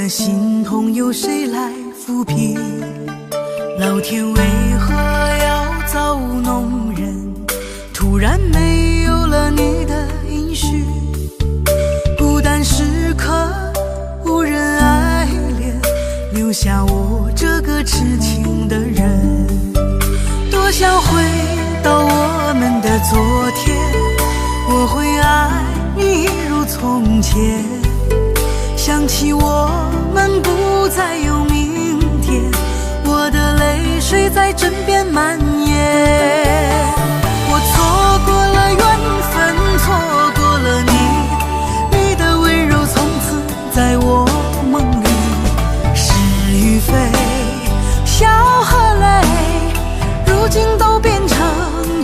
的心痛由谁来抚平？老天为何要造弄人？突然没有了你的音讯，孤单时刻无人爱怜，留下我这个痴情的人。多想回到我们的昨天，我会爱你一如从前。想起我们不再有明天，我的泪水在枕边蔓延。我错过了缘分，错过了你，你的温柔从此在我梦里。是与非，笑和泪，如今都变成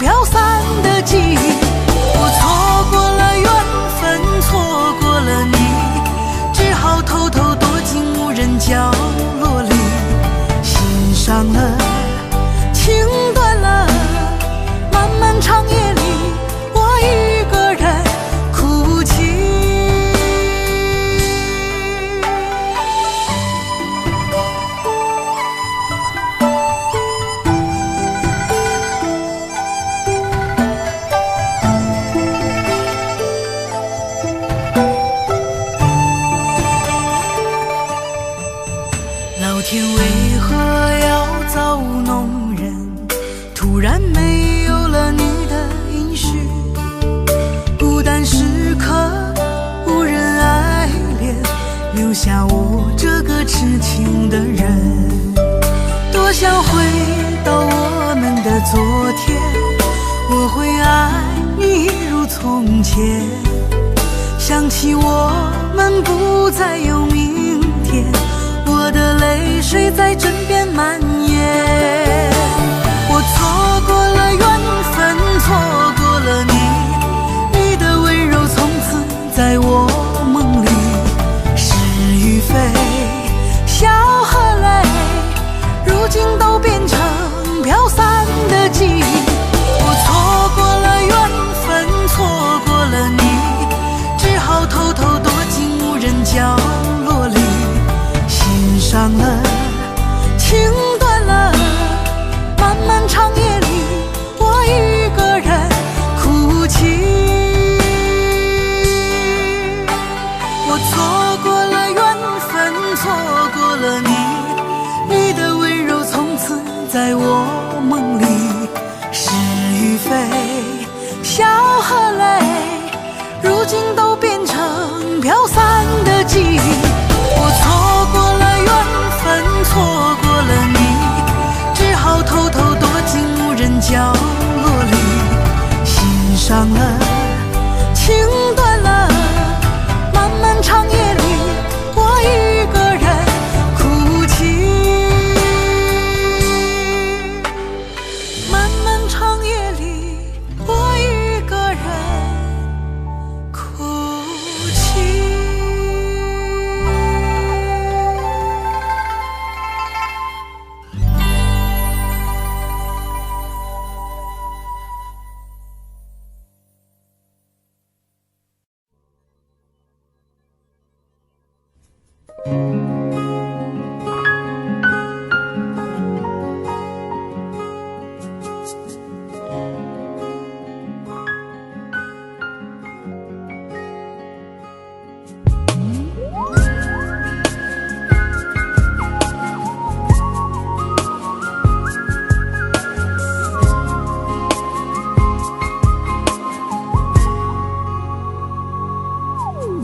飘散的记忆。我错过了缘分，错过了你，只好偷偷躲进无人角落里。心伤了，情断了，漫漫长夜里，我一个人哭泣。老天为何要造弄人？突然没有了你的音讯，孤单时刻无人爱怜，留下我这个痴情的人。多想回到我们的昨天，我会爱你一如从前。想起我们不再有明天，我的泪水在枕边蔓延。我错过了缘分，错过了你，你的温柔从此在我梦里。是与非，笑和泪，如今都变成飘散的记忆。我错过了缘分，错过了你，只好偷偷躲进无人角落里。心伤了，情断了，漫漫长夜里，我一个人哭泣。我错过了缘分，错过了你，你的温柔从此在我梦里。是与非，笑和泪，如今都变成飘散的记忆。我错过了缘分，错过了你，只好偷偷躲进无人角落里。心伤了，情断了，漫漫长夜里，我一个人哭泣。漫漫长夜里，我一个人哭泣。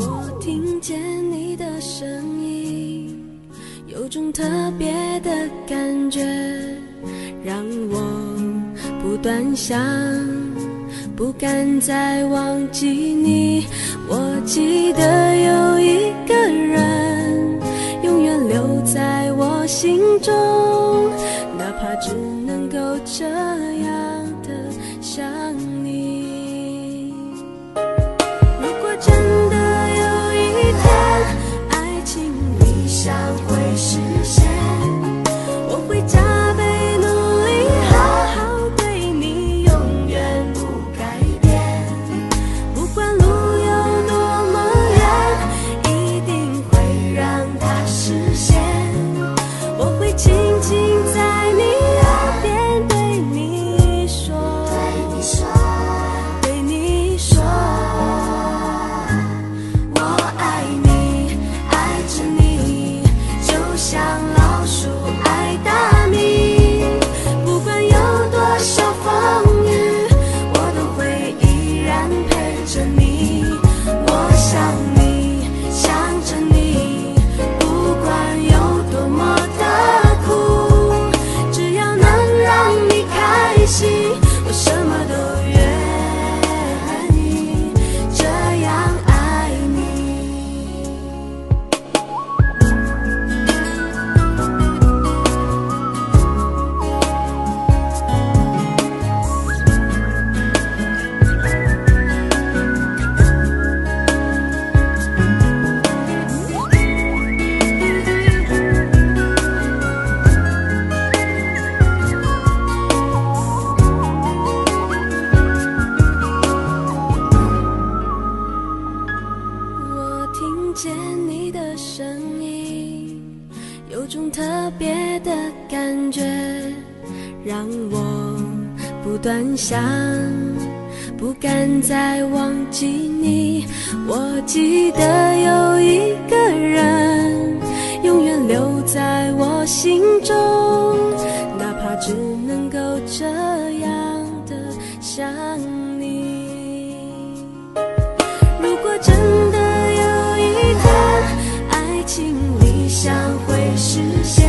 我听见你的声音，有种特别的感觉，让我不断想，不敢再忘记你。我记得有一个人，永远留在我心中，哪怕只能够这样的想你。如果真的有一天，爱情理想会实现，我会加倍努力，好好对你，永远不改变。不管路有多么远，一定会让它实见你的身影，有种特别的感觉，让我不断想，不敢再忘记你。我记得有一个人永远留在我心中，哪怕只能够这样的想你。如果真的有一天爱情理想会实现，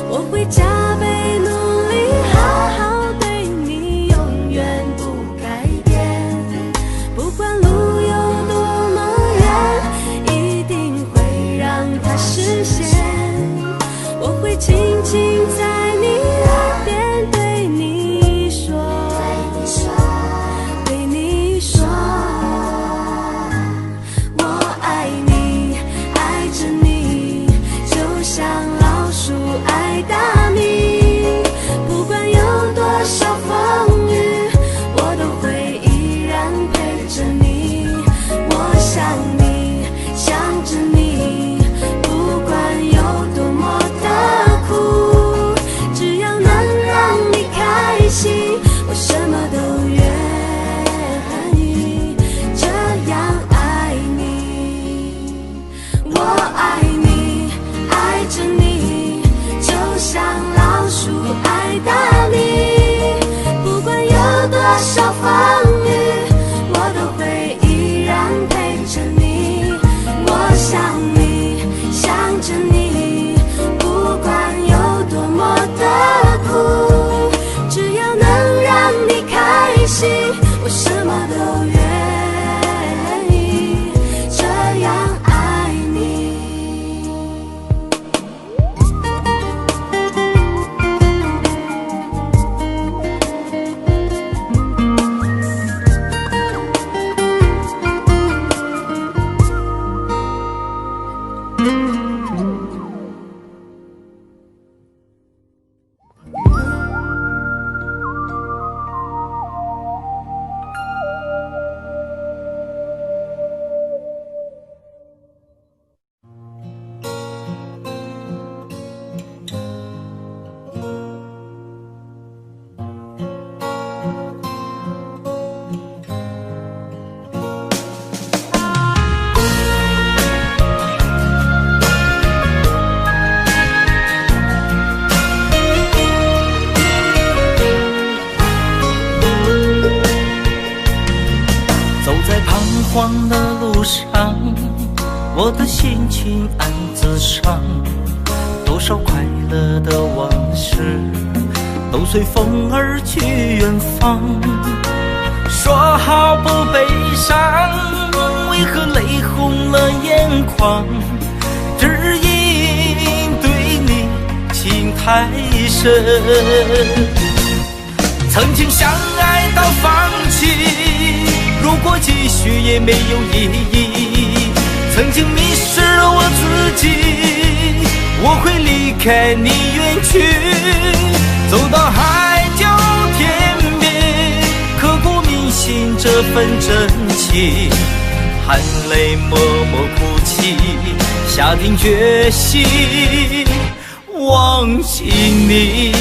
我会加倍努力好好对你，永远不改变。不管路有多么远，一定会让它实现。我会轻轻在你耳边对你说，对你说，我爱你，爱着你，就像老鼠爱大米。不管有多少风雨，我都会依然陪着你。我想你，想着你，不管有多么的苦，只要能让你开心，我什么都愿意这样爱你。我爱你，爱着你，就像老鼠爱大米。不管有多少风雨，我都会依然陪着你。我想你，想着你，不管有多么的苦，只要能让你开心，我什么都愿意这样爱你。走在彷徨的路上，我的心情暗自伤。多少快乐的往事都随风而去远方。说好不悲伤，为何泪红了眼眶？只因对你情太深，曾经相爱到放弃，如果继续也没有意义。曾经迷失了我自己，我会离开你远去，走到海角天边，刻骨铭心这份真情，含泪默默哭泣，下定决心忘记你。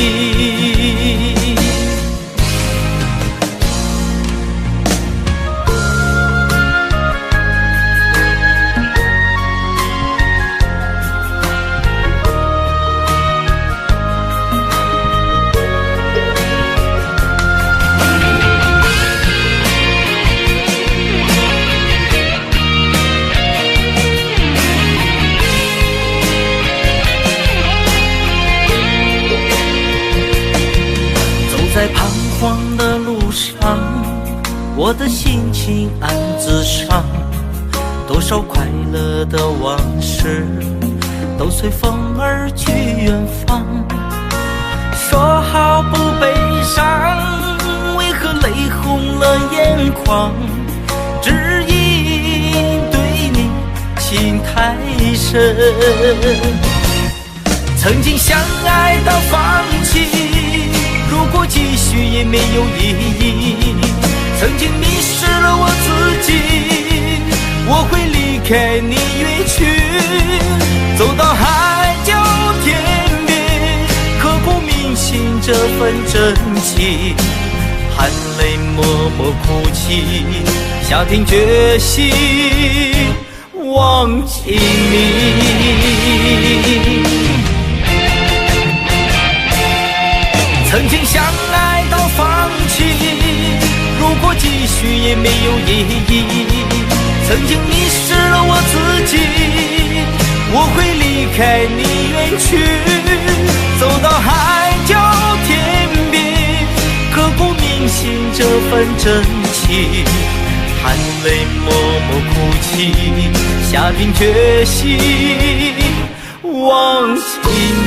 在彷徨的路上，我的心情暗自伤。多少快乐的往事都随风而去远方。说好不悲伤，为何泪红了眼眶？只因对你情太深，曾经相爱到放弃，如果继续也没有意义。曾经迷失了我自己，我会离开你远去，走到海角天边，刻骨铭心这份真情，含泪默默哭泣，下定决心忘记你。曾经相爱到放弃，如果继续也没有意义。曾经迷失了我自己，我会离开你远去，走到海角天边，刻骨铭心这份真情，含泪默默哭泣，下定决心忘记你。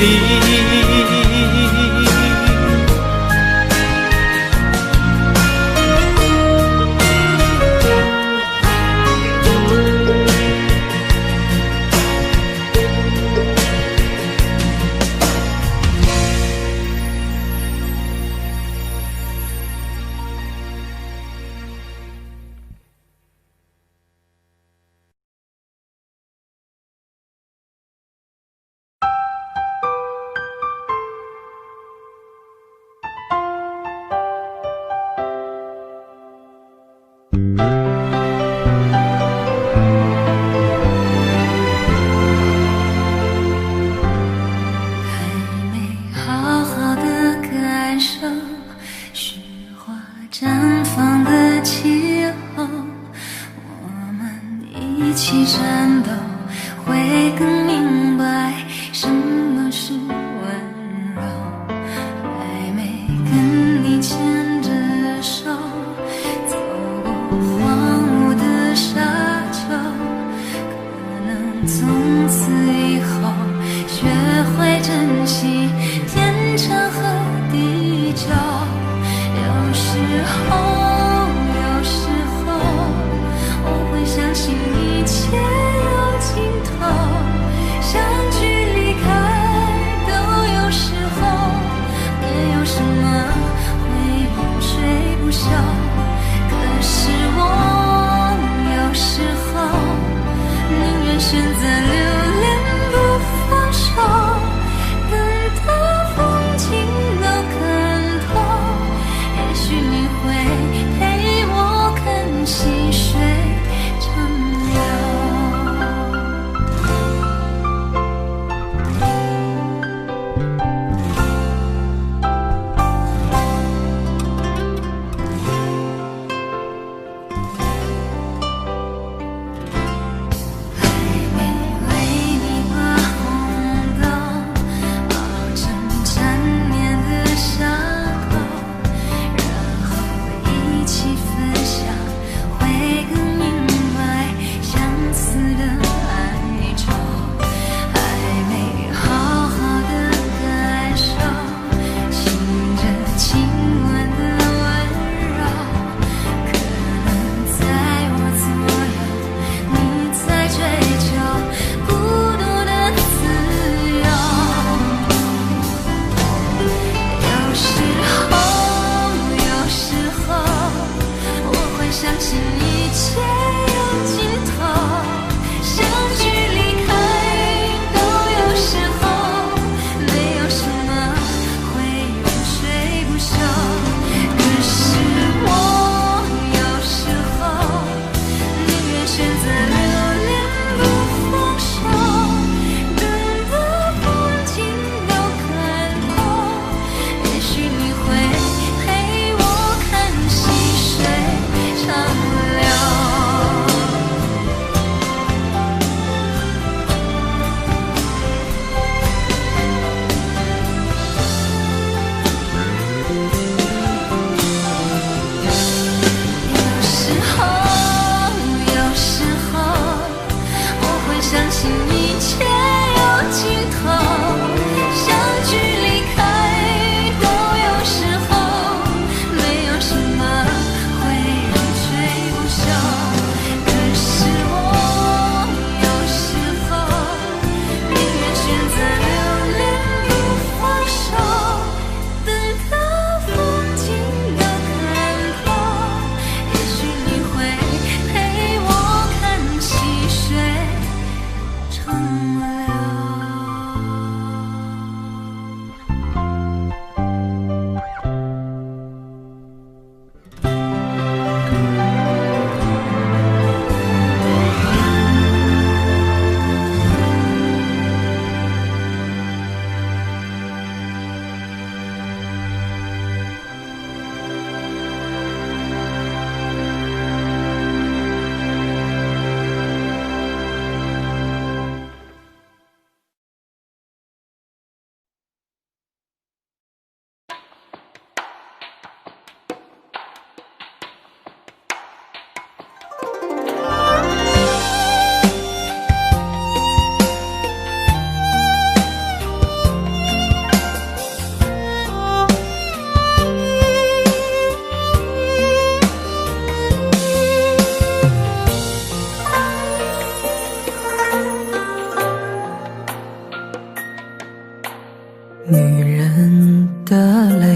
女人的泪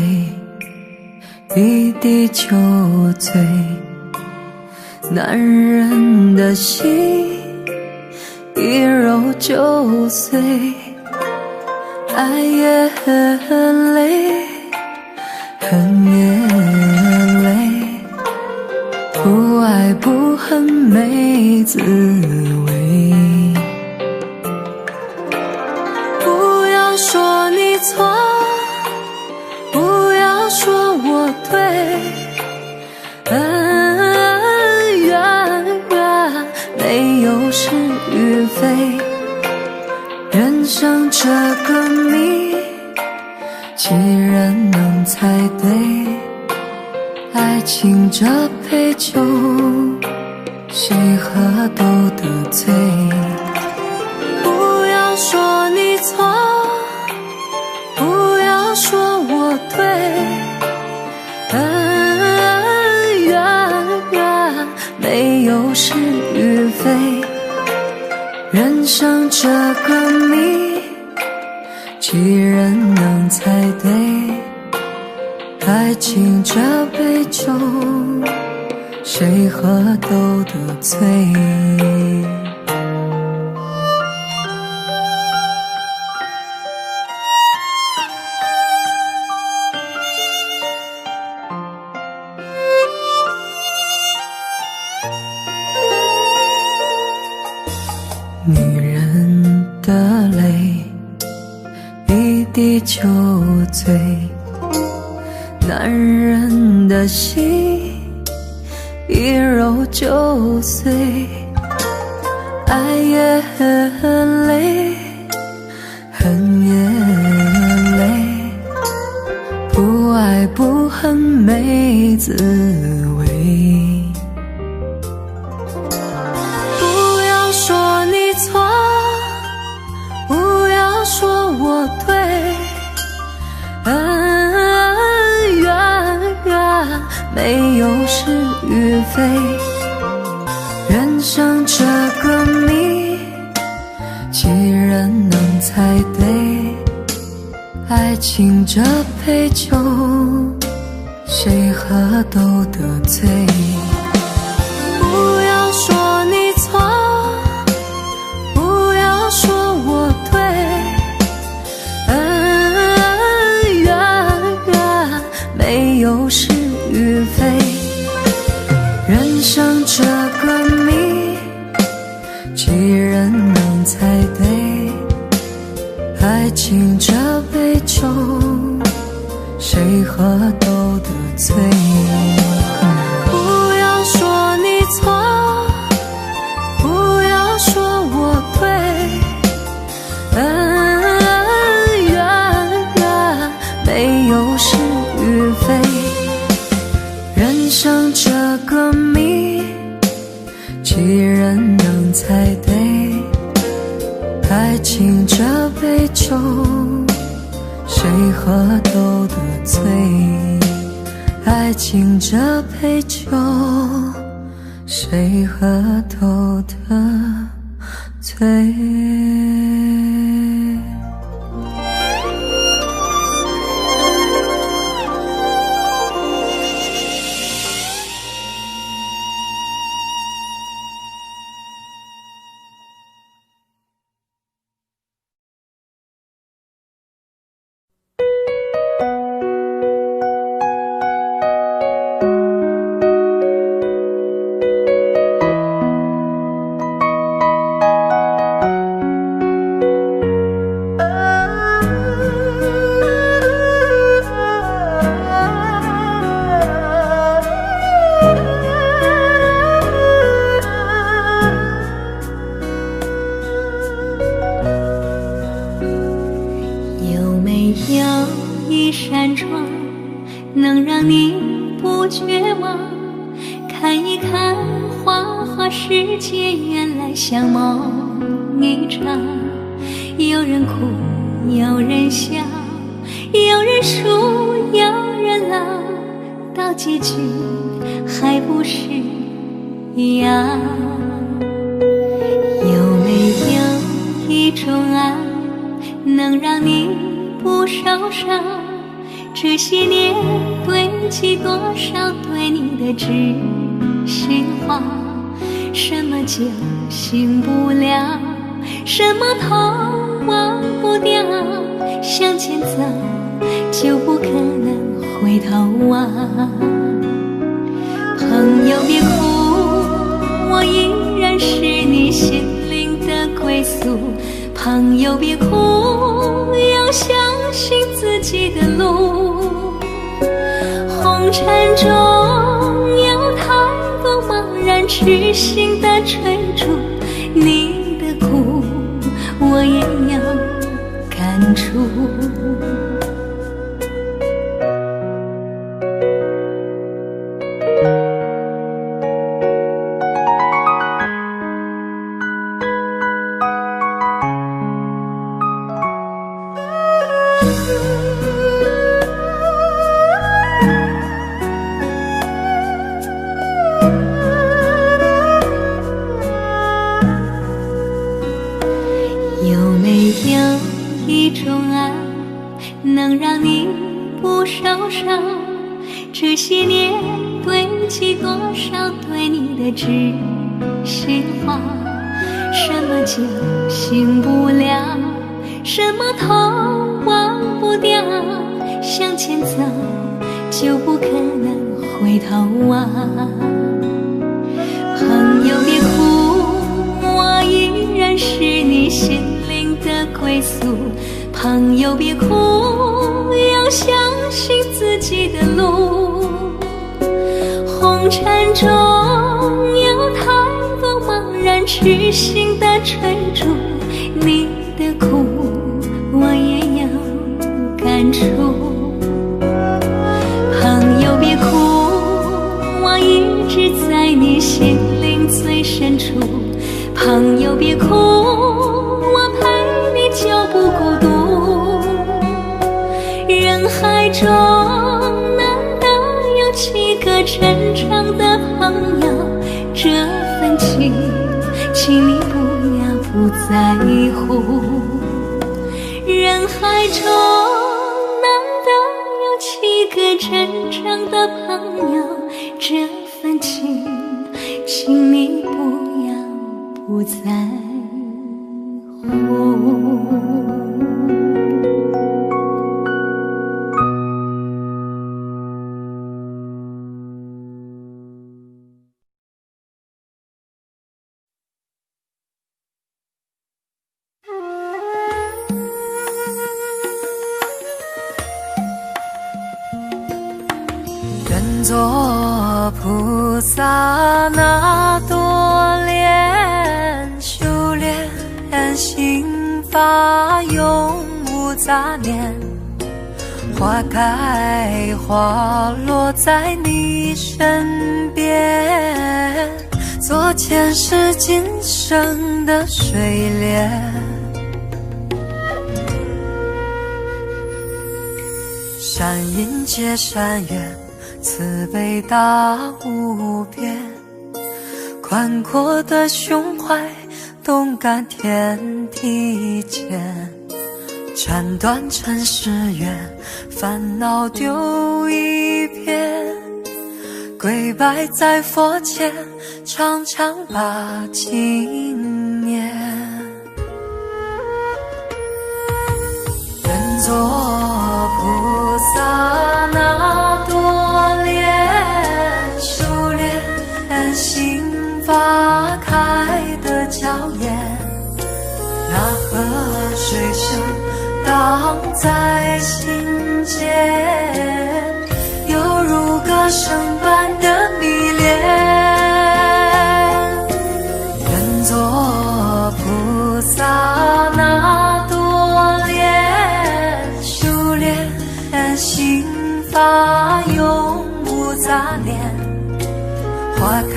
一滴就醉，男人的心一揉就碎。爱也很累，恨也累，不爱不恨没滋味。不要说你错，不要说我对，恩怨没有是与非，人生这个谜，几人能猜对？爱情这杯酒，谁喝都得醉。不要说你错，不要说我对，恩怨没有是与非，人生这个谜，几人能猜对？爱情这杯酒，谁喝都得醉。女人的泪一滴就醉，男人的心一揉就碎。爱也很累，恨也累，不爱不恨没滋味。不要说你错，不要说我对，恩怨没有是与非，人生这个谜，几人能猜对？爱情这杯酒，谁喝都得醉。不要说你错，不要说我对，恩怨没有是与非，人生这个谜，几人能猜对？爱情这杯酒，谁喝都得醉。不要说你错，不要说我对，恩怨没有是与非，人生这个谜，几人能猜对？爱情这杯酒，谁喝都得醉。爱情这杯酒，谁喝都得醉。一扇窗能让你不绝望，看一看花花世界，原来像梦一场。有人哭，有人笑，有人输，有人老，到结局还不是一样。有没有一种爱，能让你不少少，这些年堆积多少对你的知心话，什么就醒不了，什么头忘不掉，向前走就不可能回头啊。朋友别哭，我依然是你心灵的归宿。朋友别哭，要相信自己的路。红尘中有太多茫然痴心的追逐，你的苦我也有感触。有没有一种爱能让你不受伤？这些年堆积多少对你的知心话，什么就醒不了，什么头忘不掉，向前走就不可能回头啊。朋友别哭，我依然是你心灵的归宿。朋友别哭，要相信自己的路。红尘中有太多茫然痴心的追逐，你的苦我也有感触。朋友别哭，我一直在你心灵最深处。朋友别哭，我陪你就不孤独。人海中难得有几个真正的朋友，这份情请你不要不在乎。人海中难得有几个真正的朋友，这份情请你不要不在乎。愿做菩萨那多莲，修炼心法永无杂念，花开花落在你身边，做前世今生的水莲。善因结善缘，慈悲大无边，宽阔的胸怀，动感天地间，斩断尘世缘，烦恼丢一片，跪拜在佛前，常常把经念。愿做菩萨那多莲，修炼心法开的娇艳，那河水声荡在心间，犹如歌声般的迷恋。愿做菩萨那多莲，修炼心法永无杂念，花开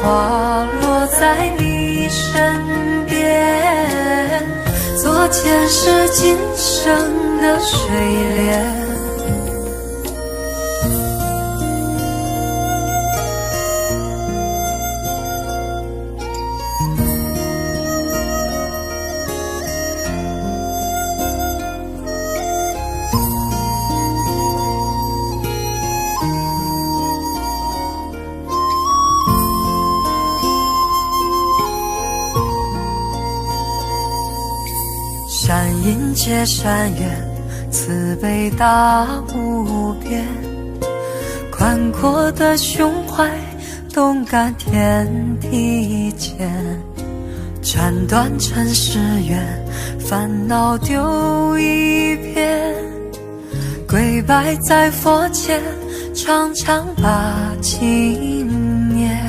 花落在你身边，做前世今生的水莲。山阴接山远，慈悲大无边，宽阔的胸怀，动感天地间，斩断尘世缘，烦恼丢一边，跪拜在佛前，常常把经念。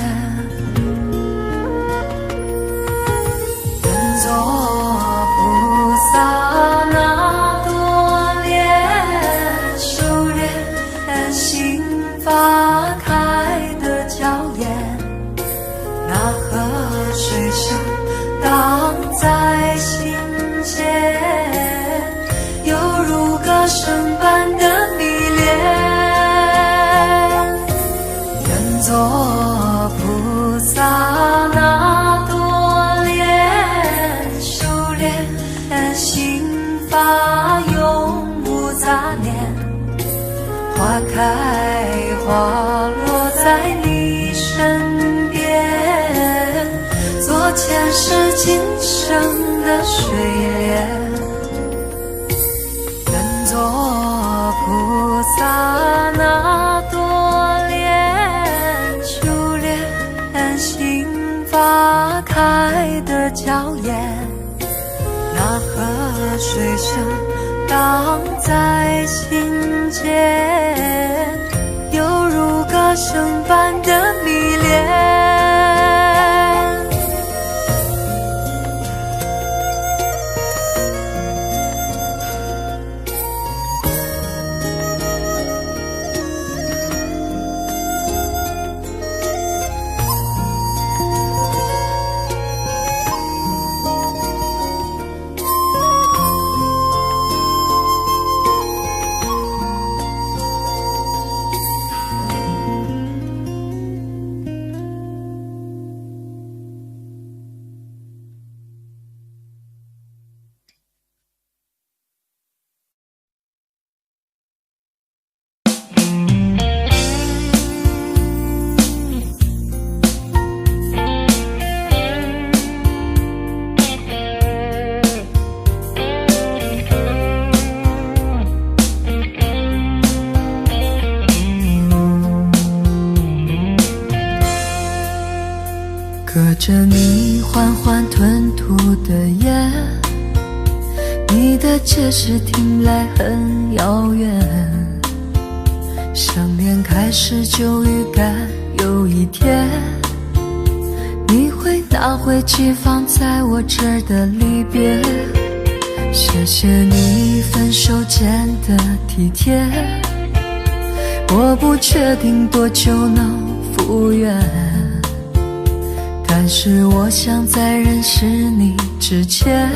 愿做菩萨那多莲，修炼心法开的娇艳，那河水声荡在心间，犹如歌声般的迷恋。愿做菩萨那多莲，修炼心法永无杂念，花开花落在你身边，做前世今生的水莲。愿做菩萨那多莲，修炼心法开的娇艳，那河水声荡在心间，犹如歌声般的迷恋。隔着你缓缓吞吐的烟，你的解释听来很遥远，想念开始就预感有一天，你会拿回寄放在我这儿的离别。谢谢你分手前的体贴，我不确定多久能复原，但是我想在认识你之前，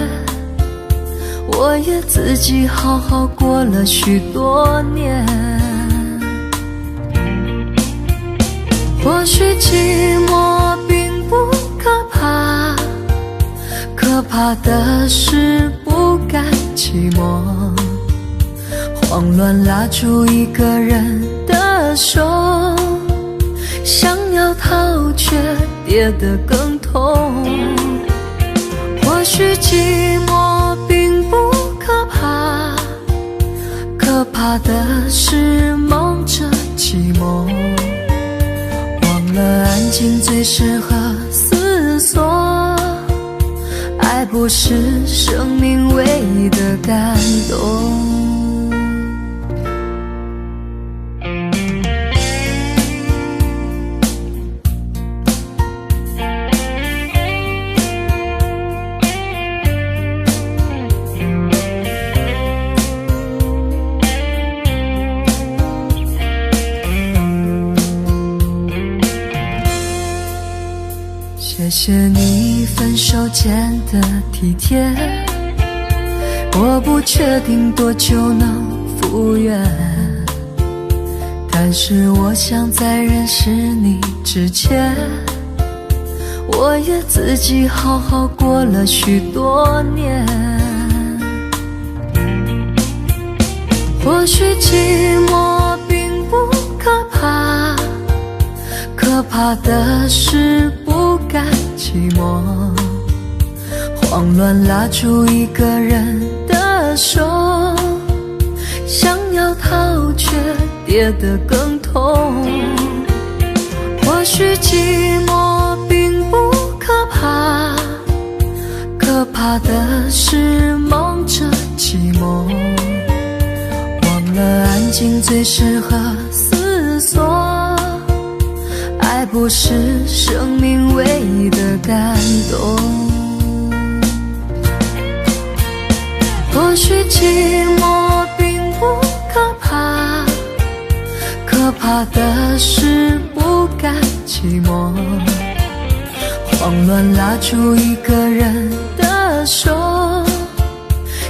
我也自己好好过了许多年。或许寂寞并不可怕，可怕的是不甘寂寞，慌乱拉住一个人的手，想要逃却跌得更痛。或许寂寞并不可怕，可怕的是忙着寂寞，忘了安静最适合思索，爱不是生命唯一的感动。谢谢你分手前的体贴，我不确定多久能复原，但是我想在认识你之前，我也自己好好过了许多年。或许寂寞并不可怕，可怕的是不甘寂寞，慌乱拉住一个人的手，想要逃却跌得更痛。或许寂寞并不可怕，可怕的是忙着寂寞，忘了安静最适合思索，爱不是生命唯一的感动。或许寂寞并不可怕，可怕的是不甘寂寞，慌乱拉住一个人的手，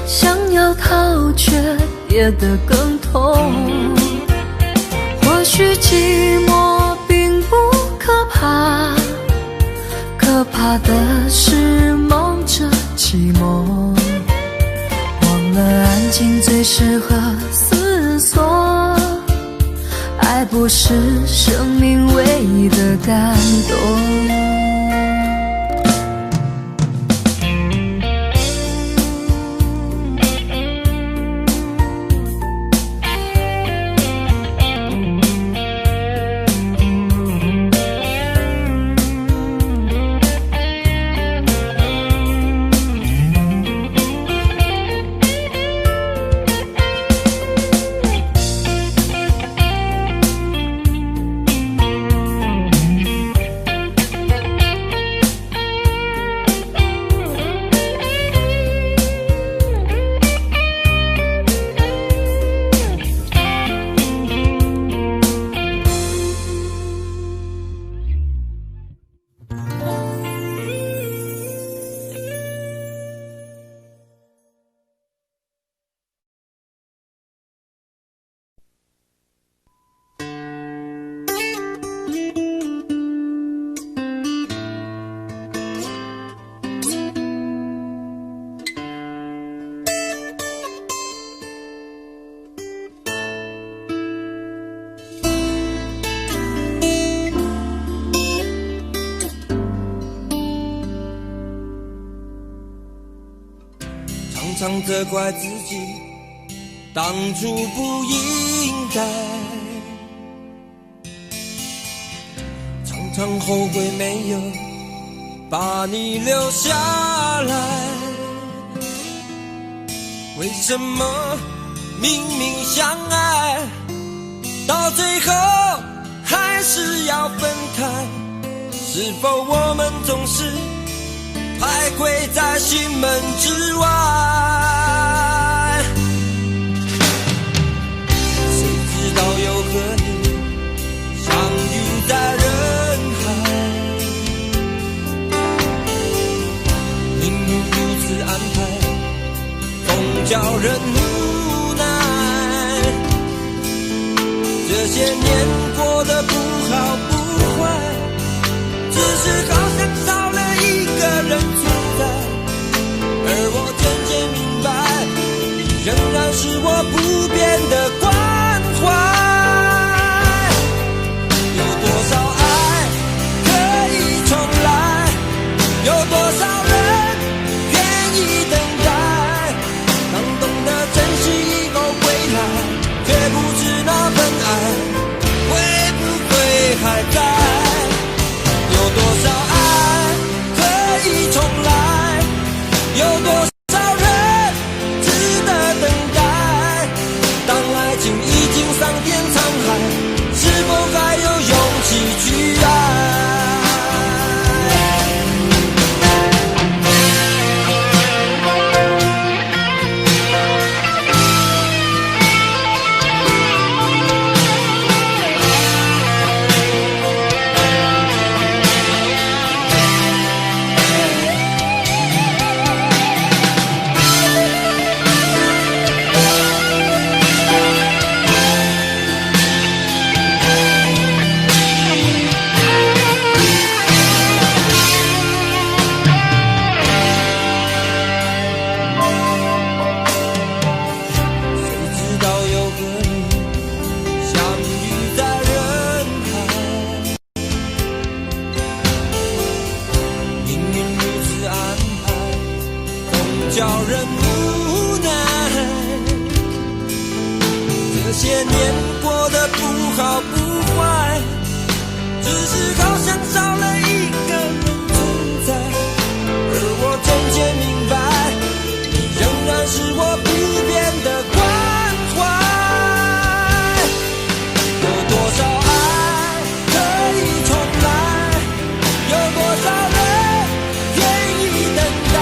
想要逃却跌得更痛。或许寂寞并不可怕，可怕的是忙着寂寞，忘了安静最适合思索，爱不是生命唯一的感动。常常责怪自己当初不应该，常常后悔没有把你留下来。为什么明明相爱，到最后还是要分开？是否我们总是徘徊在心门之外？谁知道又和你相遇在人海，命运如此安排，总叫人无奈。这些年过得不好不坏，只是好像少了一个人存在，而我渐渐明白，你仍然是我不变的关怀。有多少爱可以重来，有多少人愿意等待，当懂得珍惜以后归来，却不知那份爱会不会还在。叫人无奈。这些年过得不好不坏，只是好像少了一个人存在。而我渐渐明白，你仍然是我不变的关怀。有多少爱可以重来？有多少人愿意等待？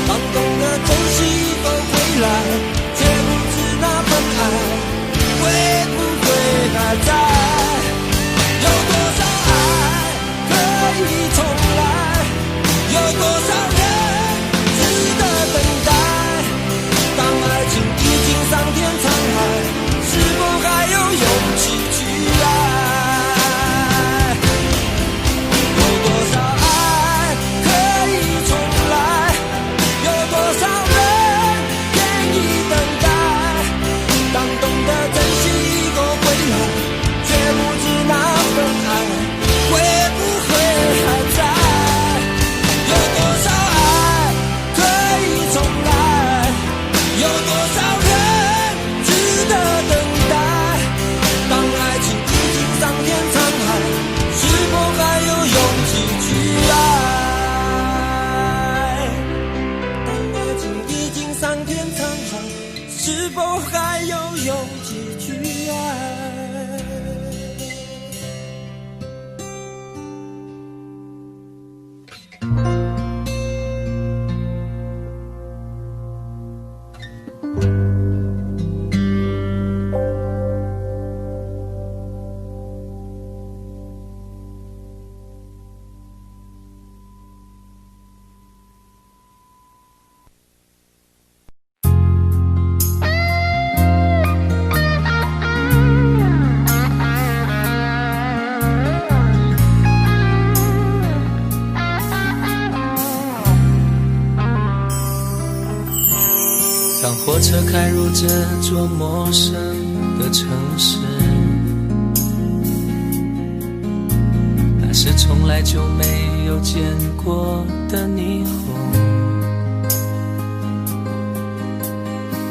当懂得珍惜都回来，却不知那份爱会不会还在？有多少爱可以重来？有多少人值得等待？当爱情已经桑田沧海，是否还有勇气去爱？有多少爱可以重来？有多少人愿意等待？当懂得珍惜都回来，却不知那份爱会不会还在？有多少爱可以重来？有多少人值得等待？当爱情已经桑田沧海，是否还有勇气去爱？当爱情已经桑田沧海，是否还有勇气去爱？当火车开入这座陌生的城市，那是从来就没有见过的霓虹。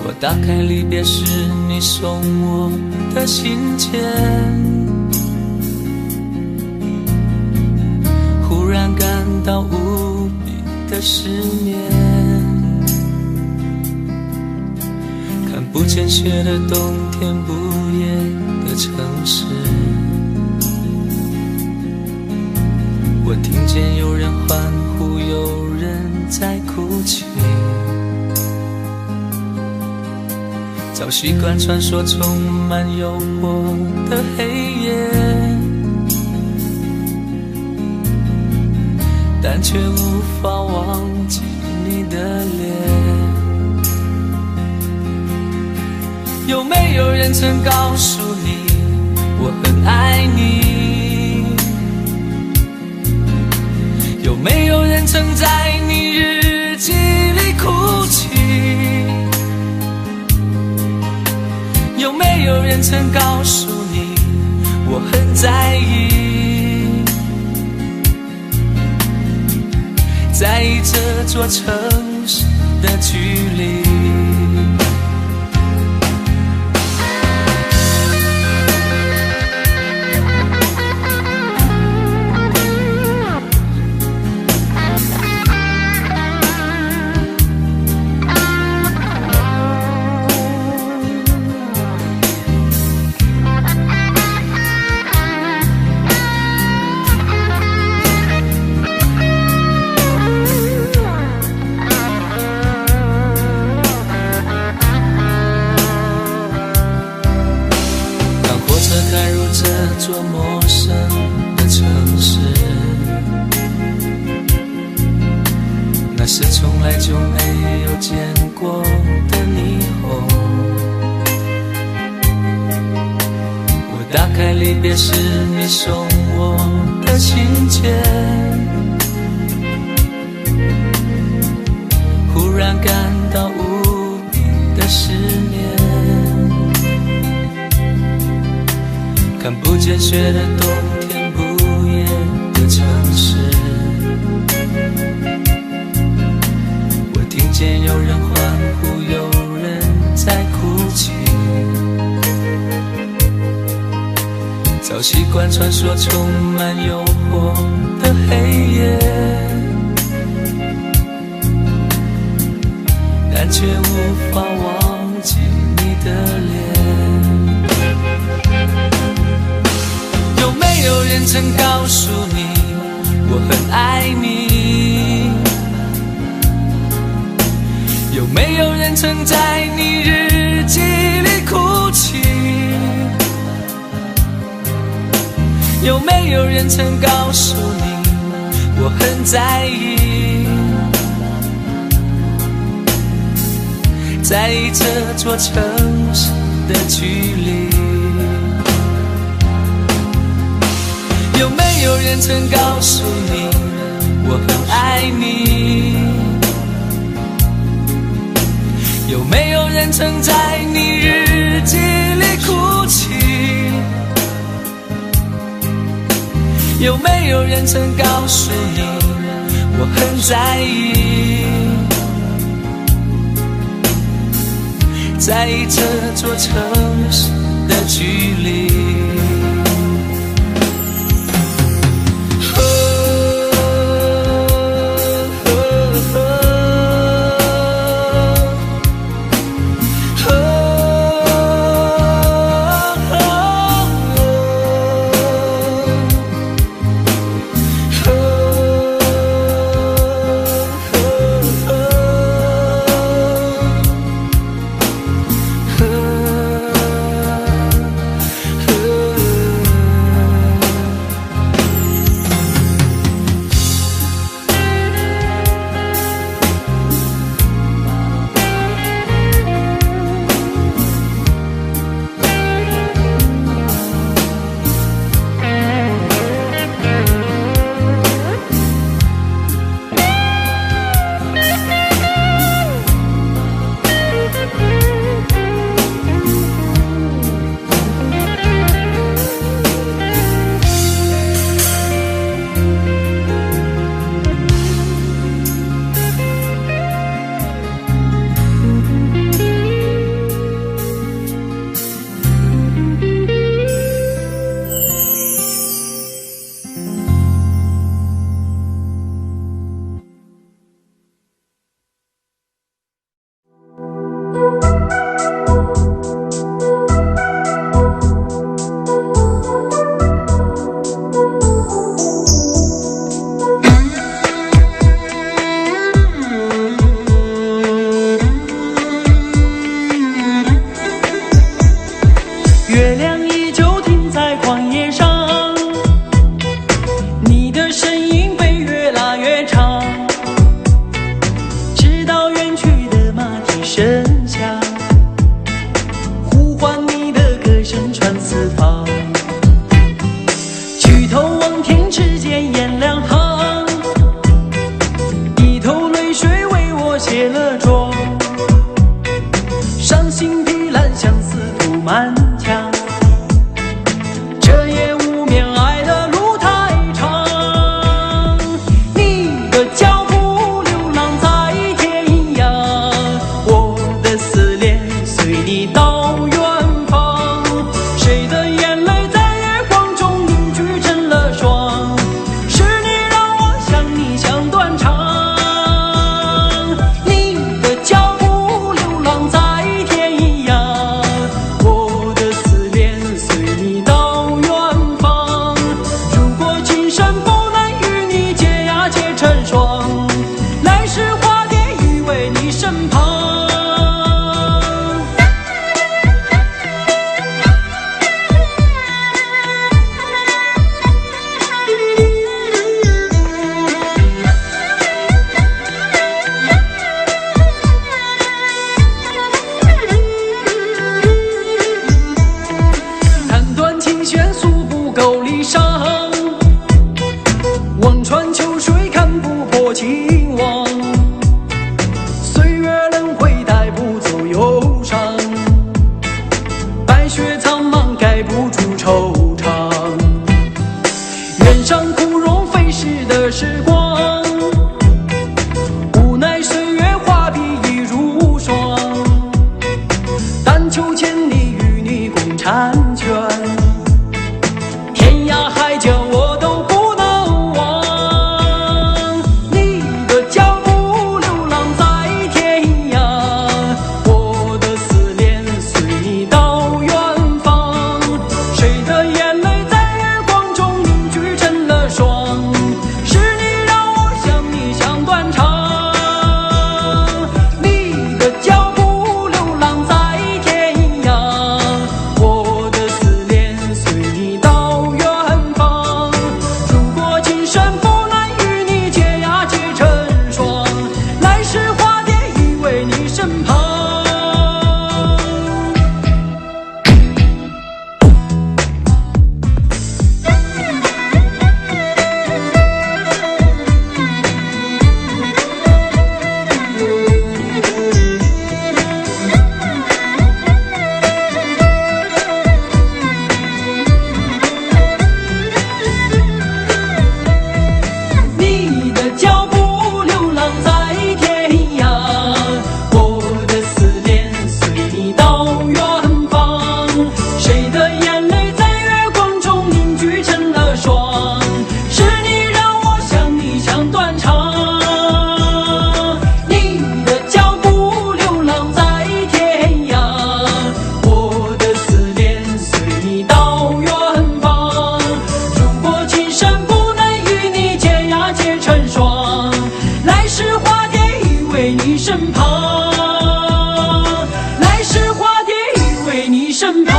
我打开离别时你送我的信笺，忽然感到无比的失眠。看不见雪的冬天，不夜的城市，我听见有人欢呼，有人在哭泣。早习惯传说充满诱惑的黑夜，但却无法忘记你的脸。有没有人曾告诉你我很爱你？有没有人曾在你日记里哭泣？有没有人曾告诉你我很在意？在意这座城市的距离。这座陌生的城市，那是从来就没有见过的霓虹。我打开离别时你送我的信笺，忽然感到无比的失眠。看不见雪的冬天，不夜的城市，我听见有人欢呼，有人在哭泣。早习惯穿梭充满诱惑的黑夜，但却无法忘记你的脸。有没有人曾告诉你我很爱你？有没有人曾在你日记里哭泣？有没有人曾告诉你我很在意？在意这座城市的距离。有没有人曾告诉你我很爱你？有没有人曾在你日记里哭泣？有没有人曾告诉你我很在意？在意这座城市的距离。你身旁，来世化蝶依偎你身旁。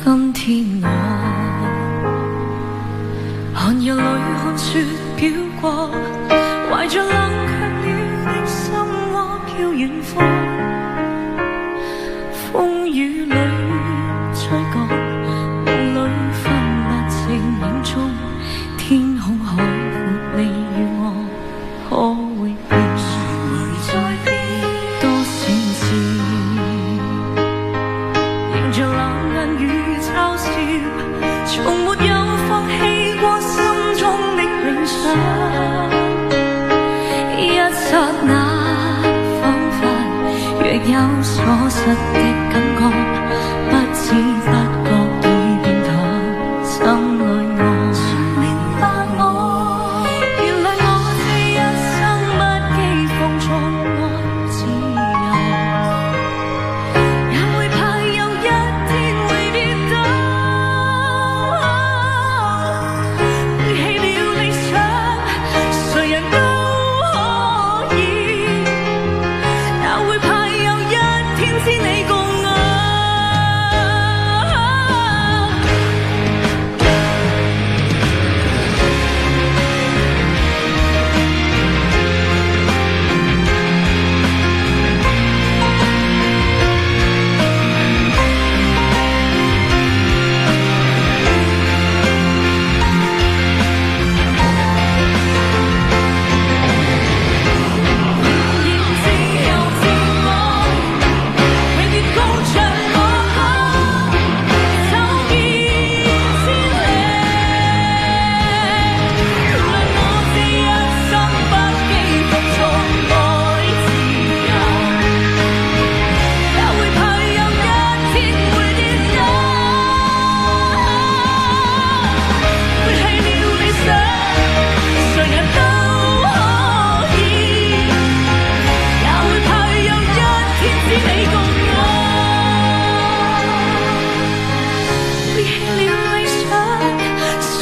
今天我寒夜里看雪飘過，懷着冷卻了的心窩飄遠方，風雨裏吹過，夢裏分不清影蹤，天空海闊你與我可會變？誰會在變？多少次迎着冷眼與嘲笑，從沒有放棄過心中的理想。一剎那，彷彿若有所失的感覺，不知不覺已變淡心內我。誰明白我？原來我這一生不羈放縱愛自由，也會怕有一天會跌倒。背棄了理想，誰人都可以，也會怕有一天知你共我。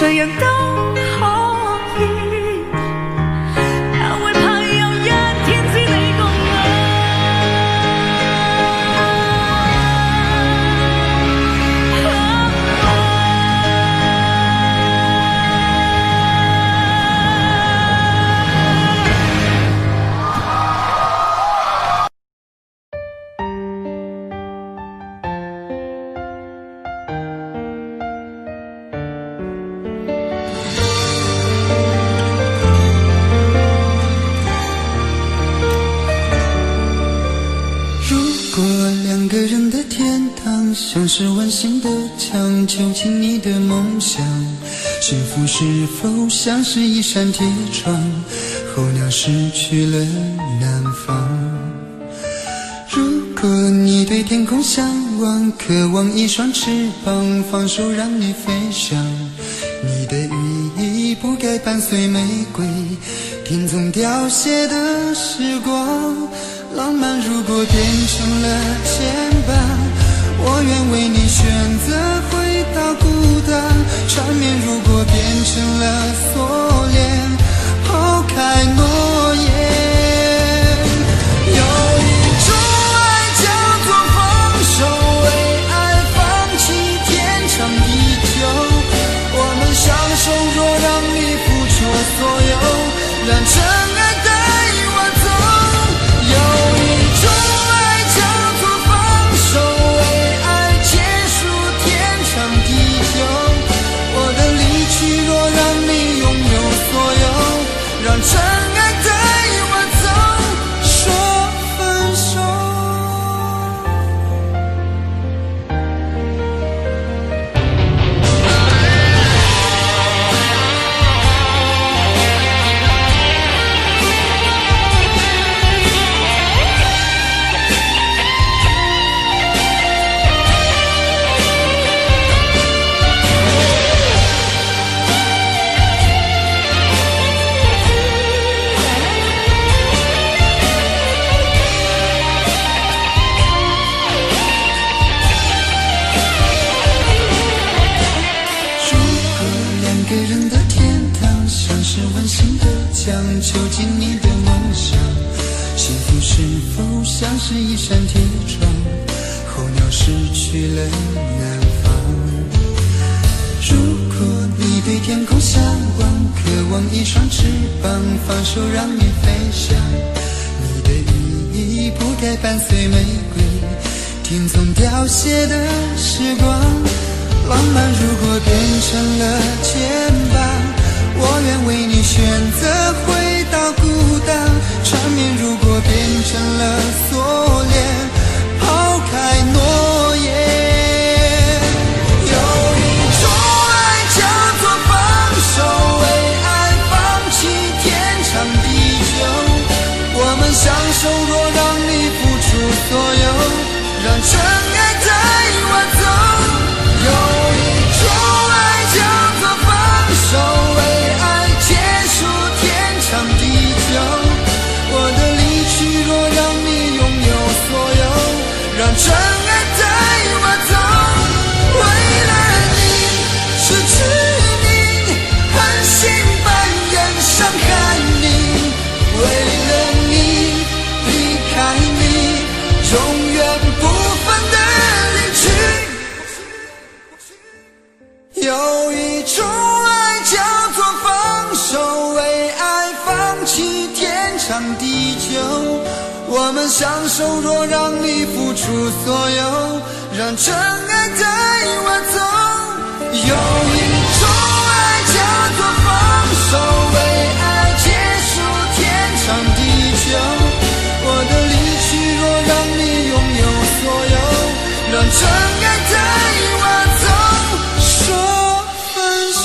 誰人都可以，也會怕有一天知你共我。如果两个人的天堂像是温馨的墙，囚禁你的梦想，幸福是否像是一扇铁窗，候鸟失去了南方。如果你对天空向往，渴望一双翅膀，放手让你飞翔，你的羽翼不该伴随玫瑰，听从凋谢的时光。浪漫如果变成了牵绊，我愿为你选择回到孤单。缠绵如果变成了锁链，抛开诺言。有一种爱叫做放手，为爱放弃天长地久。我们相守，若让你付出所有，让尘埃带我走。有一种爱是一扇铁窗，候鸟失去了南方。如果你对天空向往，渴望一双翅膀，放手让你飞翔，你的羽翼不该伴随玫瑰，听从凋谢的时光。浪漫如果变成了牵绊，我愿为你选择回到孤岛。缠绵如果变成了锁链，抛开诺言。有一种爱叫做放手，为爱放弃天长地久。我们相守，若让你付出所有，让真爱带我走。有一种爱叫做放手，为爱结束天长地久。我的离去若让你拥有所有，让真爱带我走。为了你失去你，狠心扮演伤害你，为了你离开你，永远不分的离去。有一种爱叫做放手，为爱放弃天长地久。我们相守，若让你付出所有，让真爱带我走。有一种爱叫做放手，为爱结束天长地久。我的离去若让你拥有所有，让真爱带我走。说分手。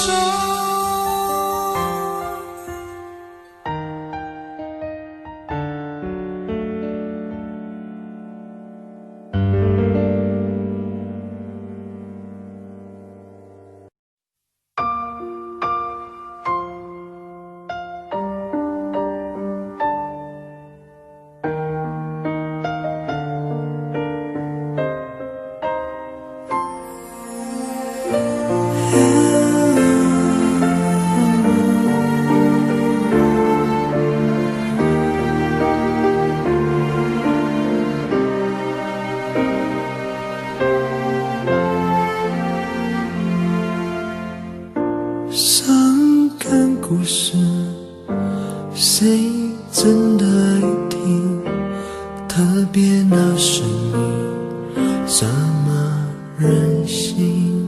伤感故事，谁真的爱听？特别那声音这么任性。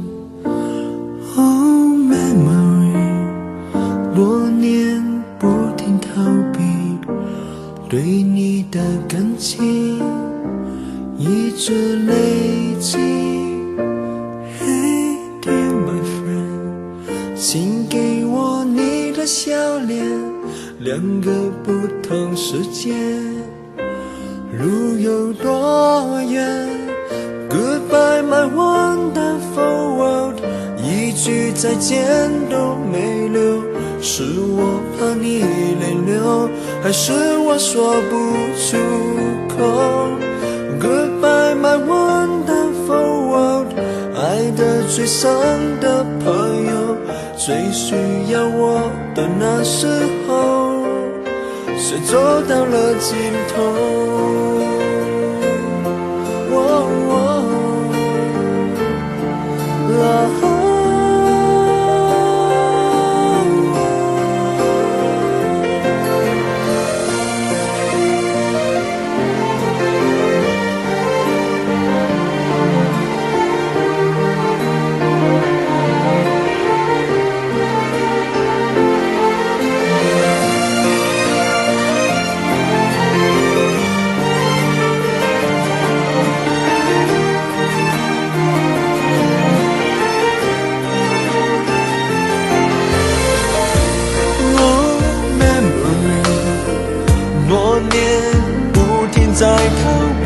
Oh memory， 多年不停逃避，对你的感情一直累积。Hey dear my friend，请给我你的笑脸，两个不同世界，路有多远 ？Goodbye my wonderful world， 一句再见都没留，是我怕你泪流，还是我说不出口 ？Goodbye my wonderful world， 爱得最深的朋友。最需要我的那时候，却走到了尽头。在逃避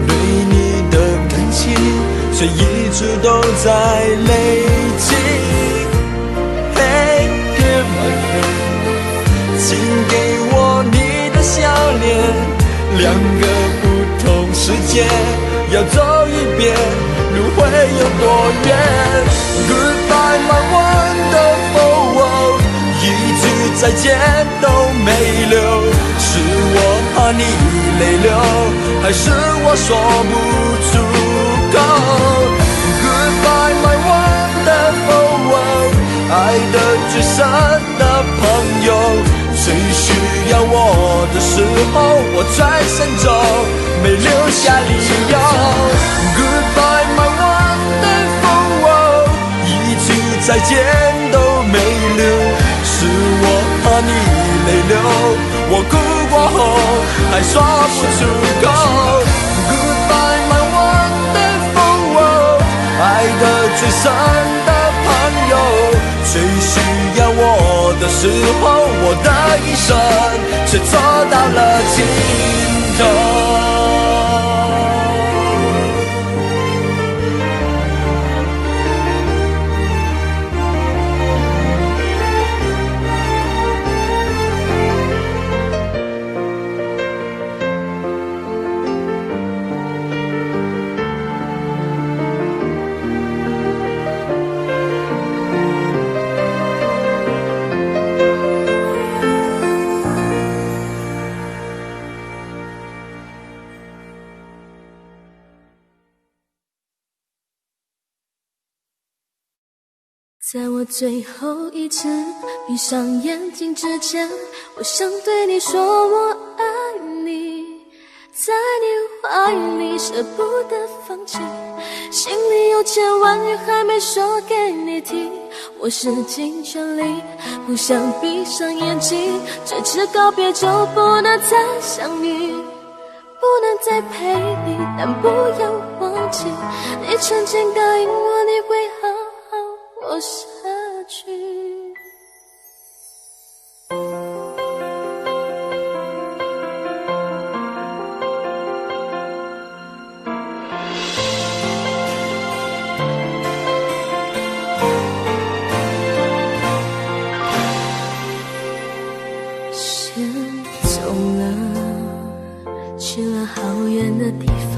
对你的感情，却一直都在累积。Hey dear my friend， 请给我你的笑脸，两个不同世界，要走一遍，路会有多远 ？Goodbye my wonderful world， 一句再见都没留，是我怕你泪流，还是我说不出口 Goodbye my wonderful， 爱的最深的朋友，最需要我的时候，我转身走，没留下理由 Goodbye my wonderful， 一句再见都没留，是我怕你泪流，我哭过后还说不出口 Goodbye my wonderful， 爱的最深的朋友，最需要我的时候，我的一生却走到了尽头。在我最后一次闭上眼睛之前，我想对你说我爱你，在你怀里舍不得放弃，心里有千万语还没说给你听，我使尽全力不想闭上眼睛，这次告别就不能再相遇，不能再陪你，但不要忘记你曾经答应我你会好好活下去。先走了，去了好远的地方，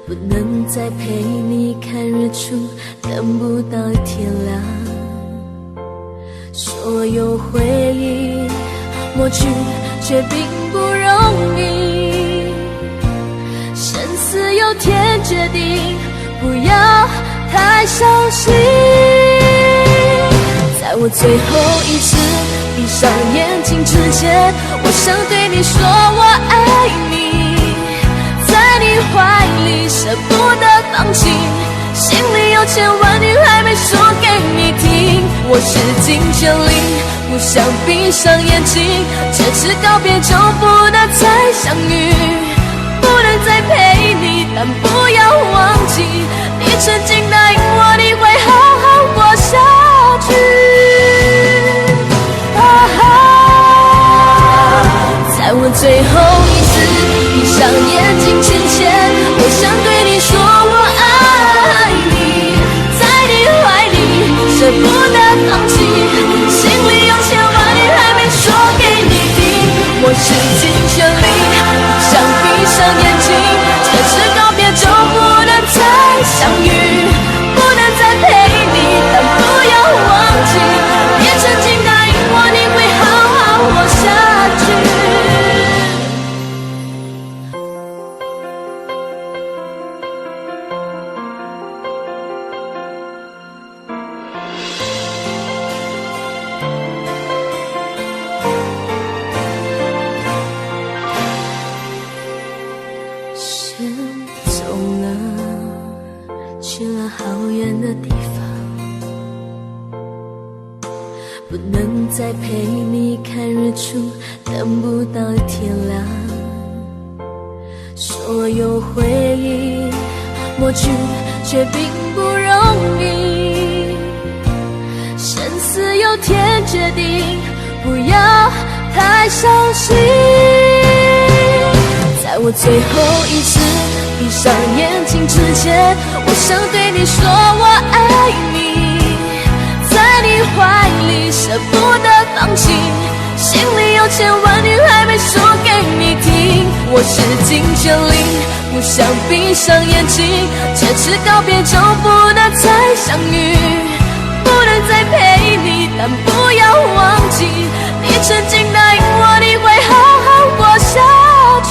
不能再陪你看日出，等不到天亮。所有回忆抹去，却并不容易。生死有天决定，不要太伤心。在我最后一次闭上眼睛之前，我想对你说我爱你，在你怀里舍不得放弃，心里有千万语还没说给你听，我使尽全力不想闭上眼睛，这次告别就不能再相遇，不能再陪你，但不要忘记你曾经答应我你会好好活下去。在我最后一次闭上眼睛之前，我想对你说我爱你，在你怀里舍不得放弃，心里有千万语还没说给你听，我使尽全力不想闭上眼睛，这次告别就不能再相遇，不能再陪你，但不要忘记你曾经答应我你会好好活下去。先走了，去了好远的地方，不能再陪你看日出，等不到天亮。所有回忆抹去，却并不容易。生死有天决定，不要太伤心。在我最后一次闭上眼睛之前，我想对你说我爱你，在你怀里舍不得放弃，心里有千万语还没说给你听，我使尽全力不想闭上眼睛，这次告别就不能再相遇，不能再陪你，但不要忘记，你曾经答应我你会好好活下去。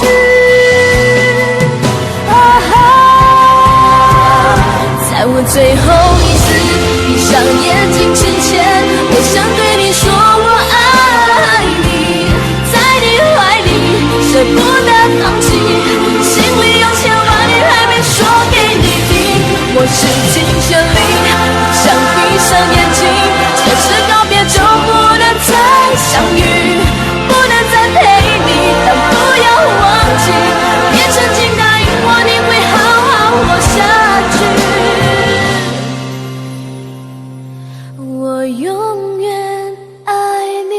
在我最后一次闭上眼睛之前，我想对你说我爱你，在你怀里舍不得放弃，心里有千万语还没说给你听。我使尽全力，想闭上眼睛，可是告别就不能再相遇，不能再陪你，但不要忘记，你曾经答应我你会好好活下去。我永远爱你。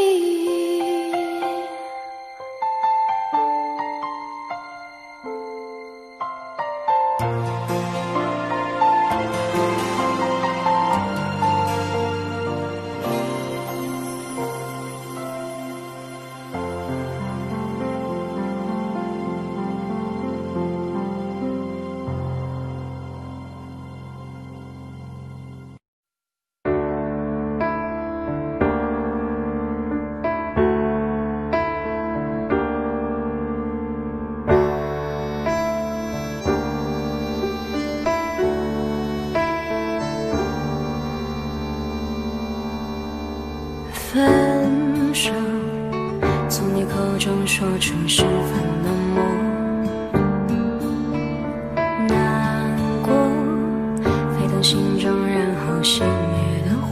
分手，从你口中说出十分冷漠，难过沸腾心中，然后熄灭的火。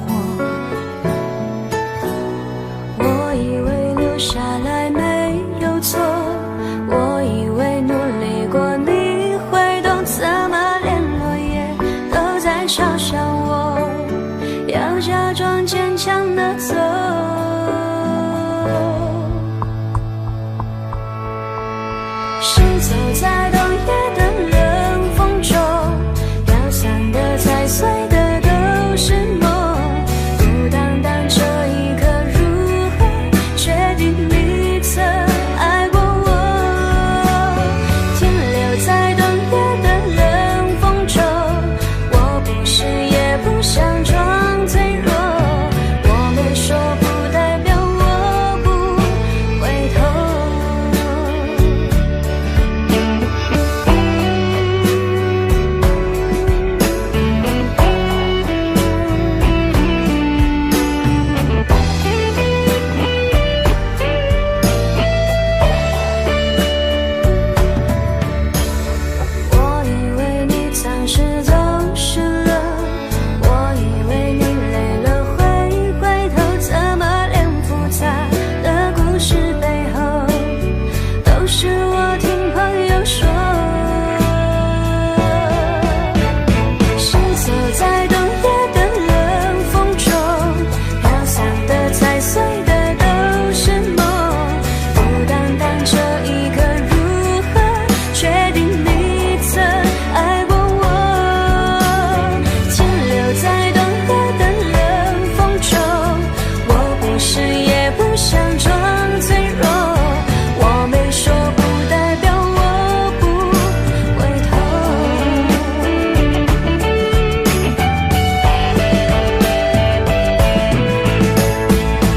我以为留下来没有错，我以为努力过你会懂，怎么连落叶都在嘲笑我，要假装坚强的走。是走在冬夜的冷风中，飘散的踩碎的都是梦，孤单单这一刻如何确定你曾爱过我，停留在冬夜的冷风中，我不是也不想装脆弱，我没说不代表我不回头。我以为你暂时走失了，我以为你累了会回头，怎么连复杂的故事背后都是我听朋友说。是走在冬夜的冷风中，飘散的踩碎的都是梦，孤单单这一刻如何确定你曾爱过我，停留在冬夜的冷风中，我不是也不想装脆弱，我没说不代表我不回头。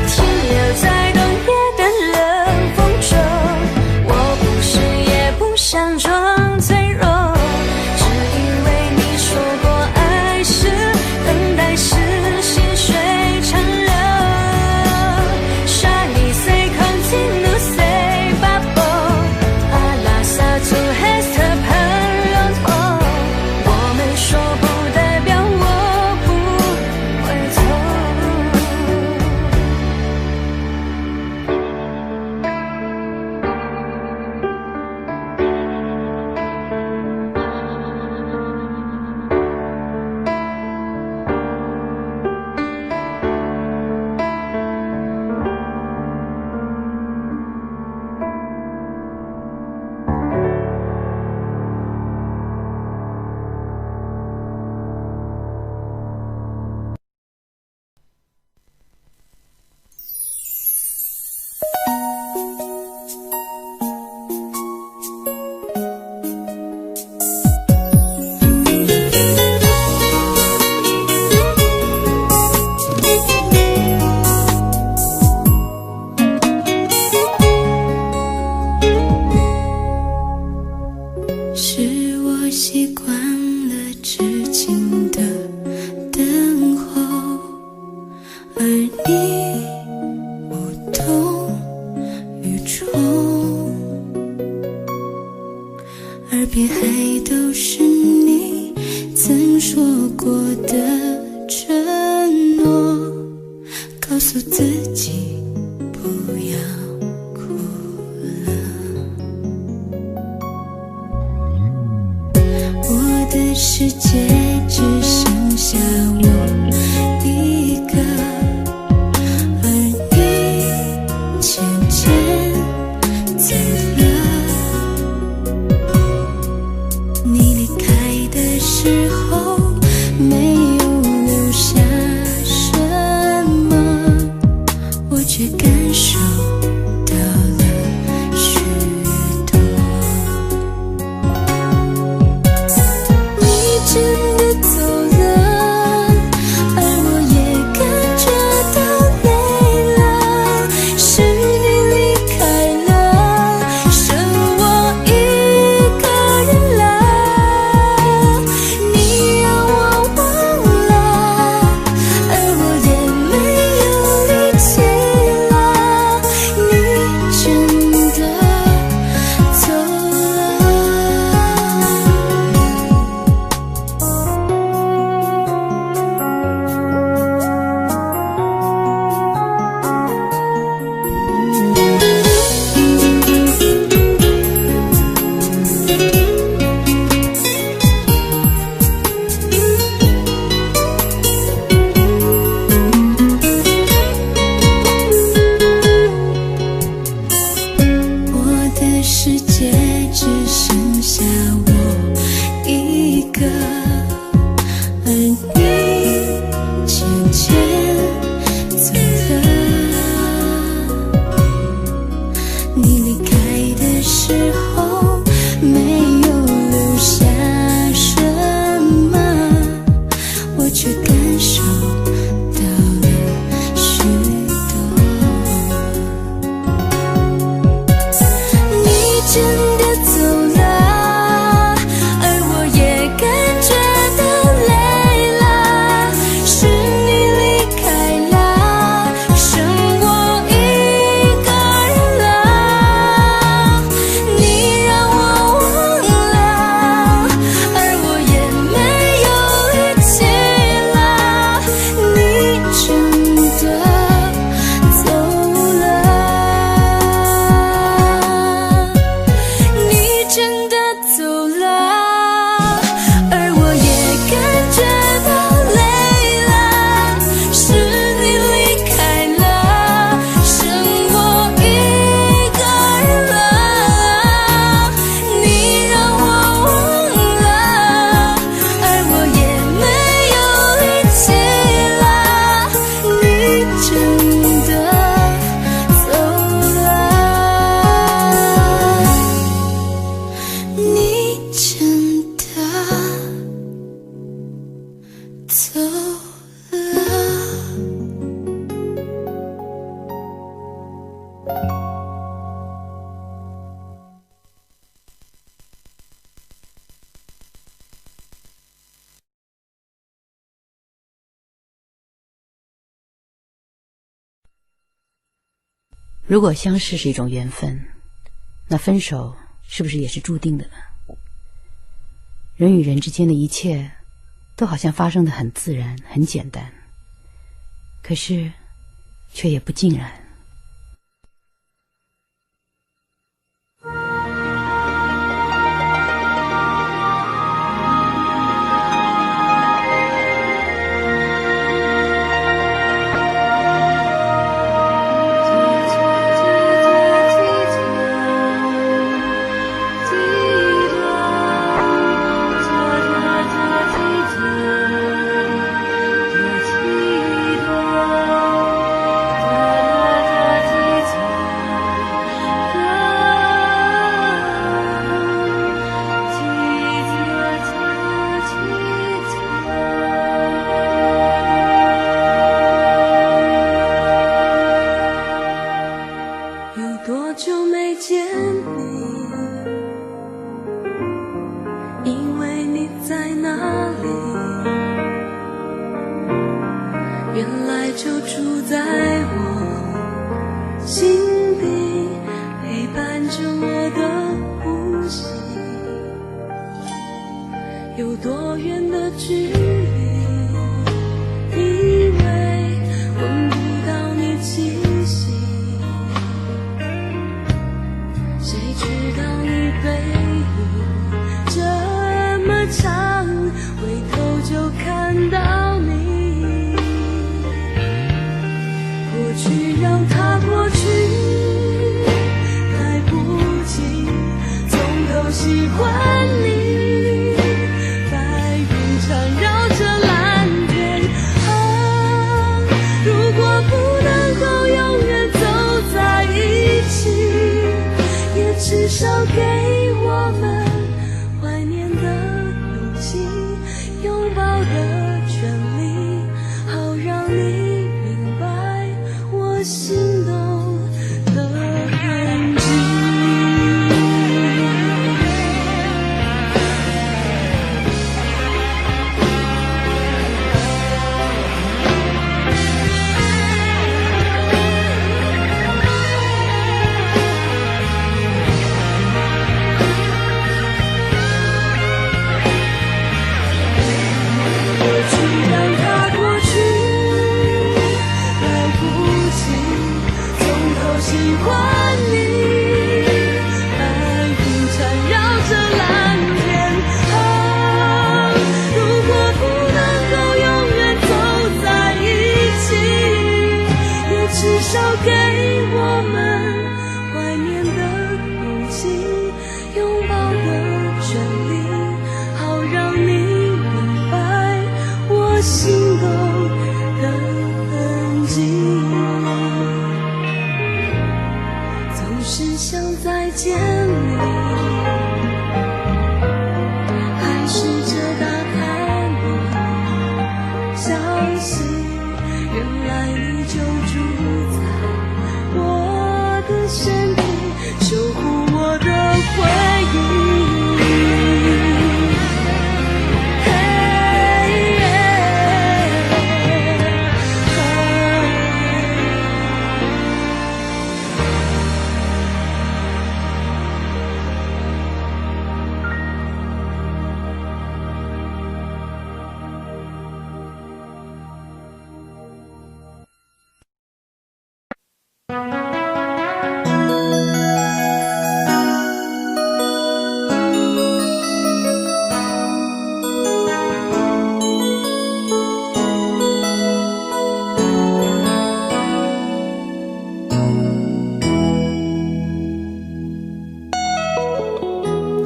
停留在冬夜的冷风中，我不是也不想装脆弱，只因为你说过爱是等待，是细水长流。Shiny say continue say bubble， 阿拉萨祖黑色喷龙头，我没说不代表我不回头。是我习惯了痴情的等候，而你无动于衷，耳边还都是你曾说过的承诺，告诉自己不要哭了。我的世界只剩下我一个，而你渐渐走了。你离开的时候没有留下什么，我却感受到了许多。你真的走了，而我也感觉到累了，是你离开了，剩我一个人了。你让我忘了，而我也没有力气了，你真的走了。我的世界只剩下我一个，而你渐渐走了。你离开的时候没有留下什么，我却感受到了许多。你真的走了，而我也感觉到累了，是你离开了，剩我一个人了。你让我忘了，而我也没有力气了，你真的走了。你真的走了，而我也感觉到累了，是你离开了，剩我一个人了。你让我忘了，而我也没有力气了，你真的走了。你真的走了。如果相识是一种缘分，那分手是不是也是注定的呢？人与人之间的一切都好像发生得很自然很简单，可是却也不尽然。啦有多远的距离，以为闻不到你气息，谁知道你背影这么长，回头就看到你。过去让它过去，来不及从头喜欢你。白云缠绕着蓝天啊，如果不能够永远走在一起，也至少给我们怀念的勇气，拥抱的权利，好让你明白我心动的痕迹。过去让它过去，来不及从头喜欢你。白云缠绕着蓝天啊，如果不能够永远走在一起，也至少给我们怀念的勇气，拥抱的权利，好让你明白我心动的痕迹。总是想再见你，还试着打开你消息，原来你就住在我的身体，守护我的回忆。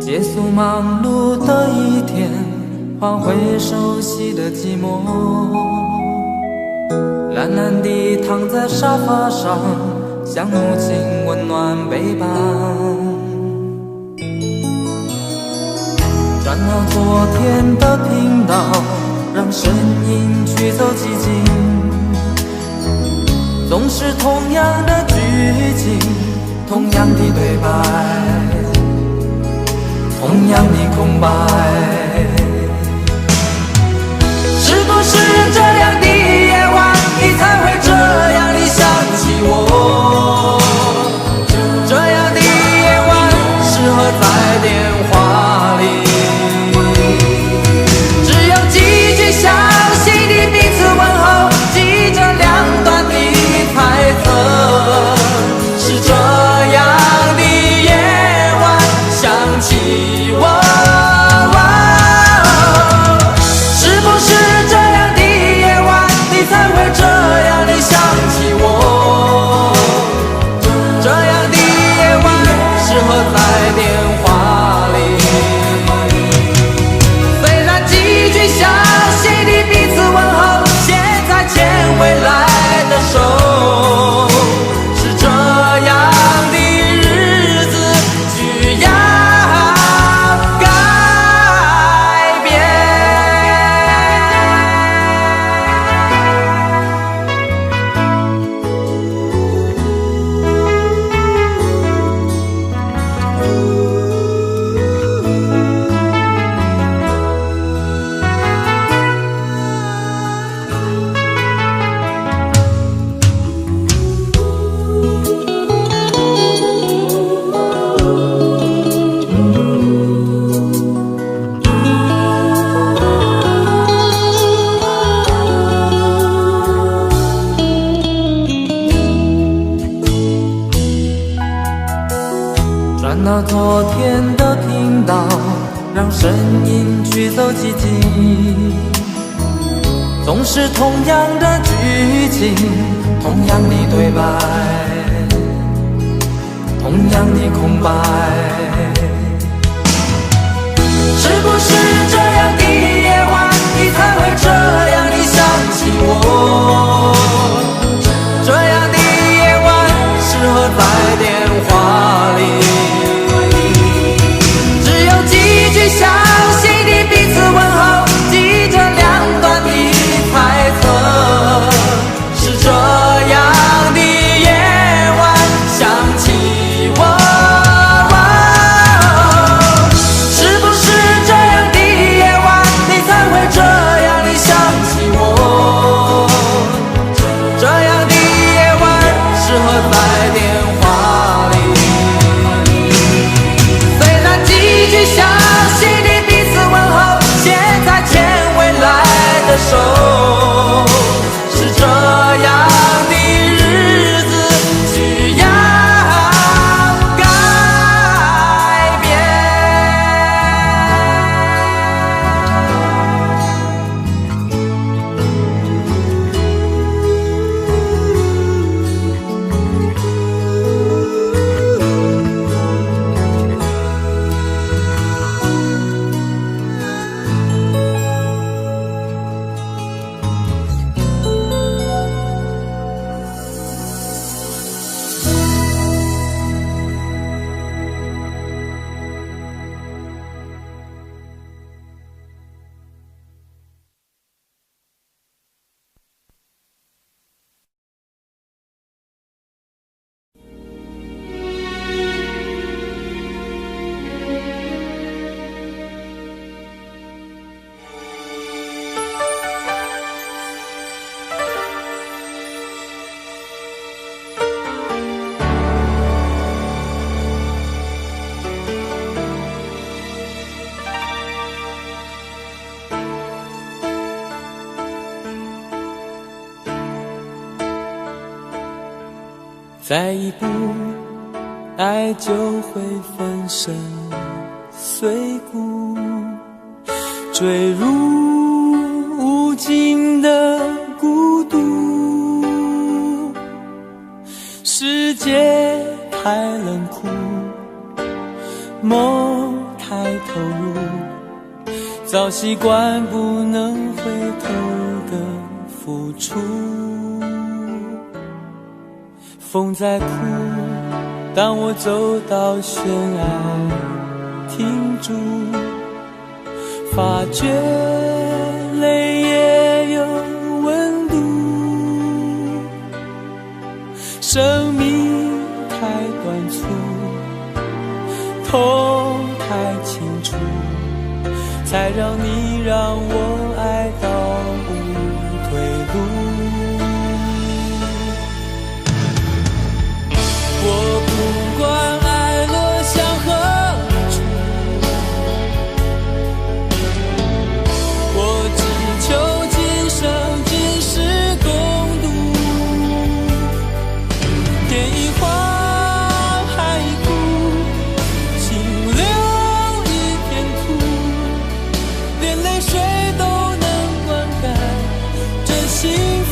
结束忙碌的一天，换回熟悉的寂寞，懒懒地躺在沙发上，像母亲温暖背叛。转到昨天的频道，让声音驱走寂静，总是同样的剧情，同样的对白，同样的空白。是不是这样的夜晚，你才会这样地想起我？这样的夜晚适合在电话里，只有几句详细的彼此问候，记着两端的猜测。是这样的夜晚想起我。声音驱走寂静，总是同样的剧情，同样的对白，同样的空白。是不是这样的夜晚，你才会这样的想起我？这样的夜晚适合在电话里，只有几句相信的彼此问候，记着两端的猜测。是这样的夜晚想起我。是这样的日子需要改变。再一步，爱就会粉身碎骨，坠入无尽的孤独。世界太冷酷，梦太投入，早习惯不能回头的付出。风在哭，当我走到悬崖停住，发觉泪也有温度。生命太短促，痛太清楚，才让你让我爱到无退路。我不管爱落向何处，我只求今生今世共度。天一荒，海一枯，清流一片土，连泪水都能灌溉这幸福。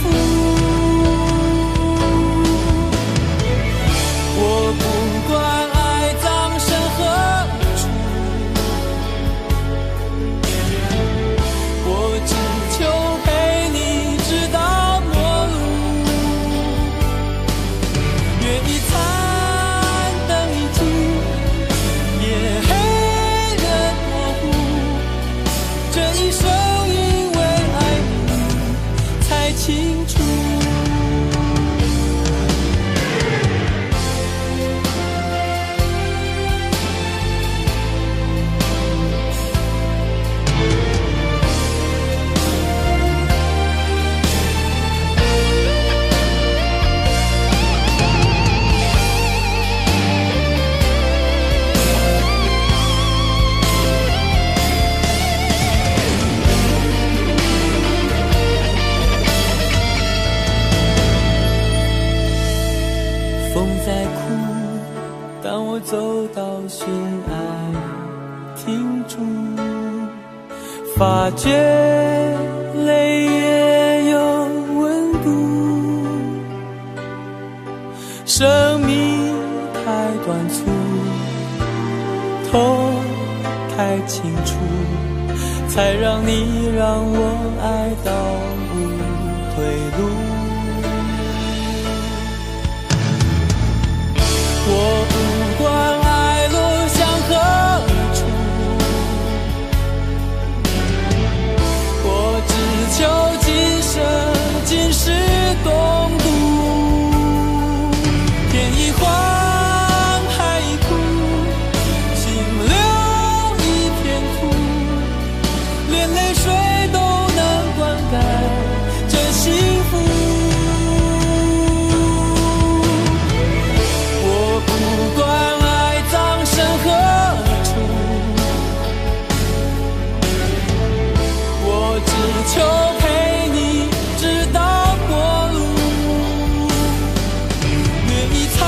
清楚，发觉泪也有温度。生命太短促，头太清楚，才让你让我爱到无退路。我不管爱落向何处，我只求今生今世共度。天一荒，海一枯，心留一片土，连泪水都能灌溉这幸福。我不管爱葬身何处，我只求陪你直到过路。月一残，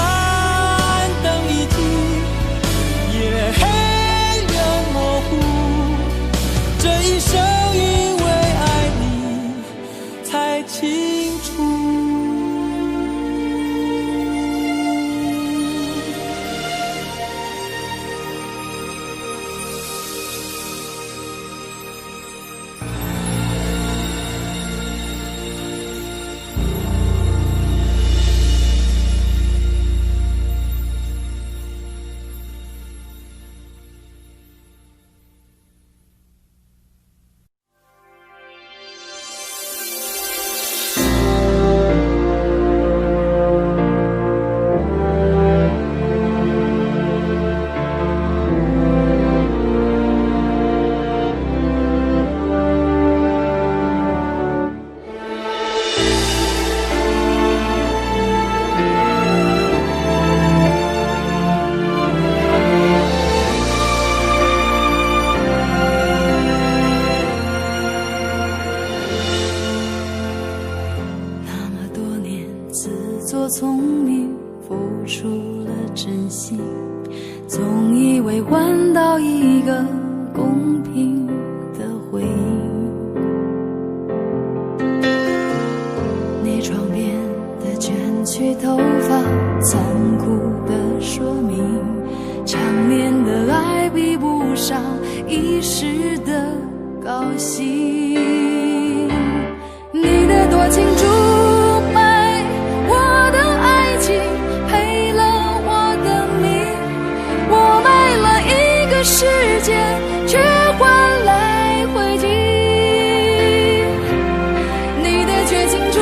灯一尽，夜黑人模糊，这一生因为爱你才清楚。聪明付出了真心，总以为换到一个公平的回应。你床边的卷曲头发，残酷的说明，长年的爱比不上一时的高兴。你的多情注时间却换来灰烬，你的绝情出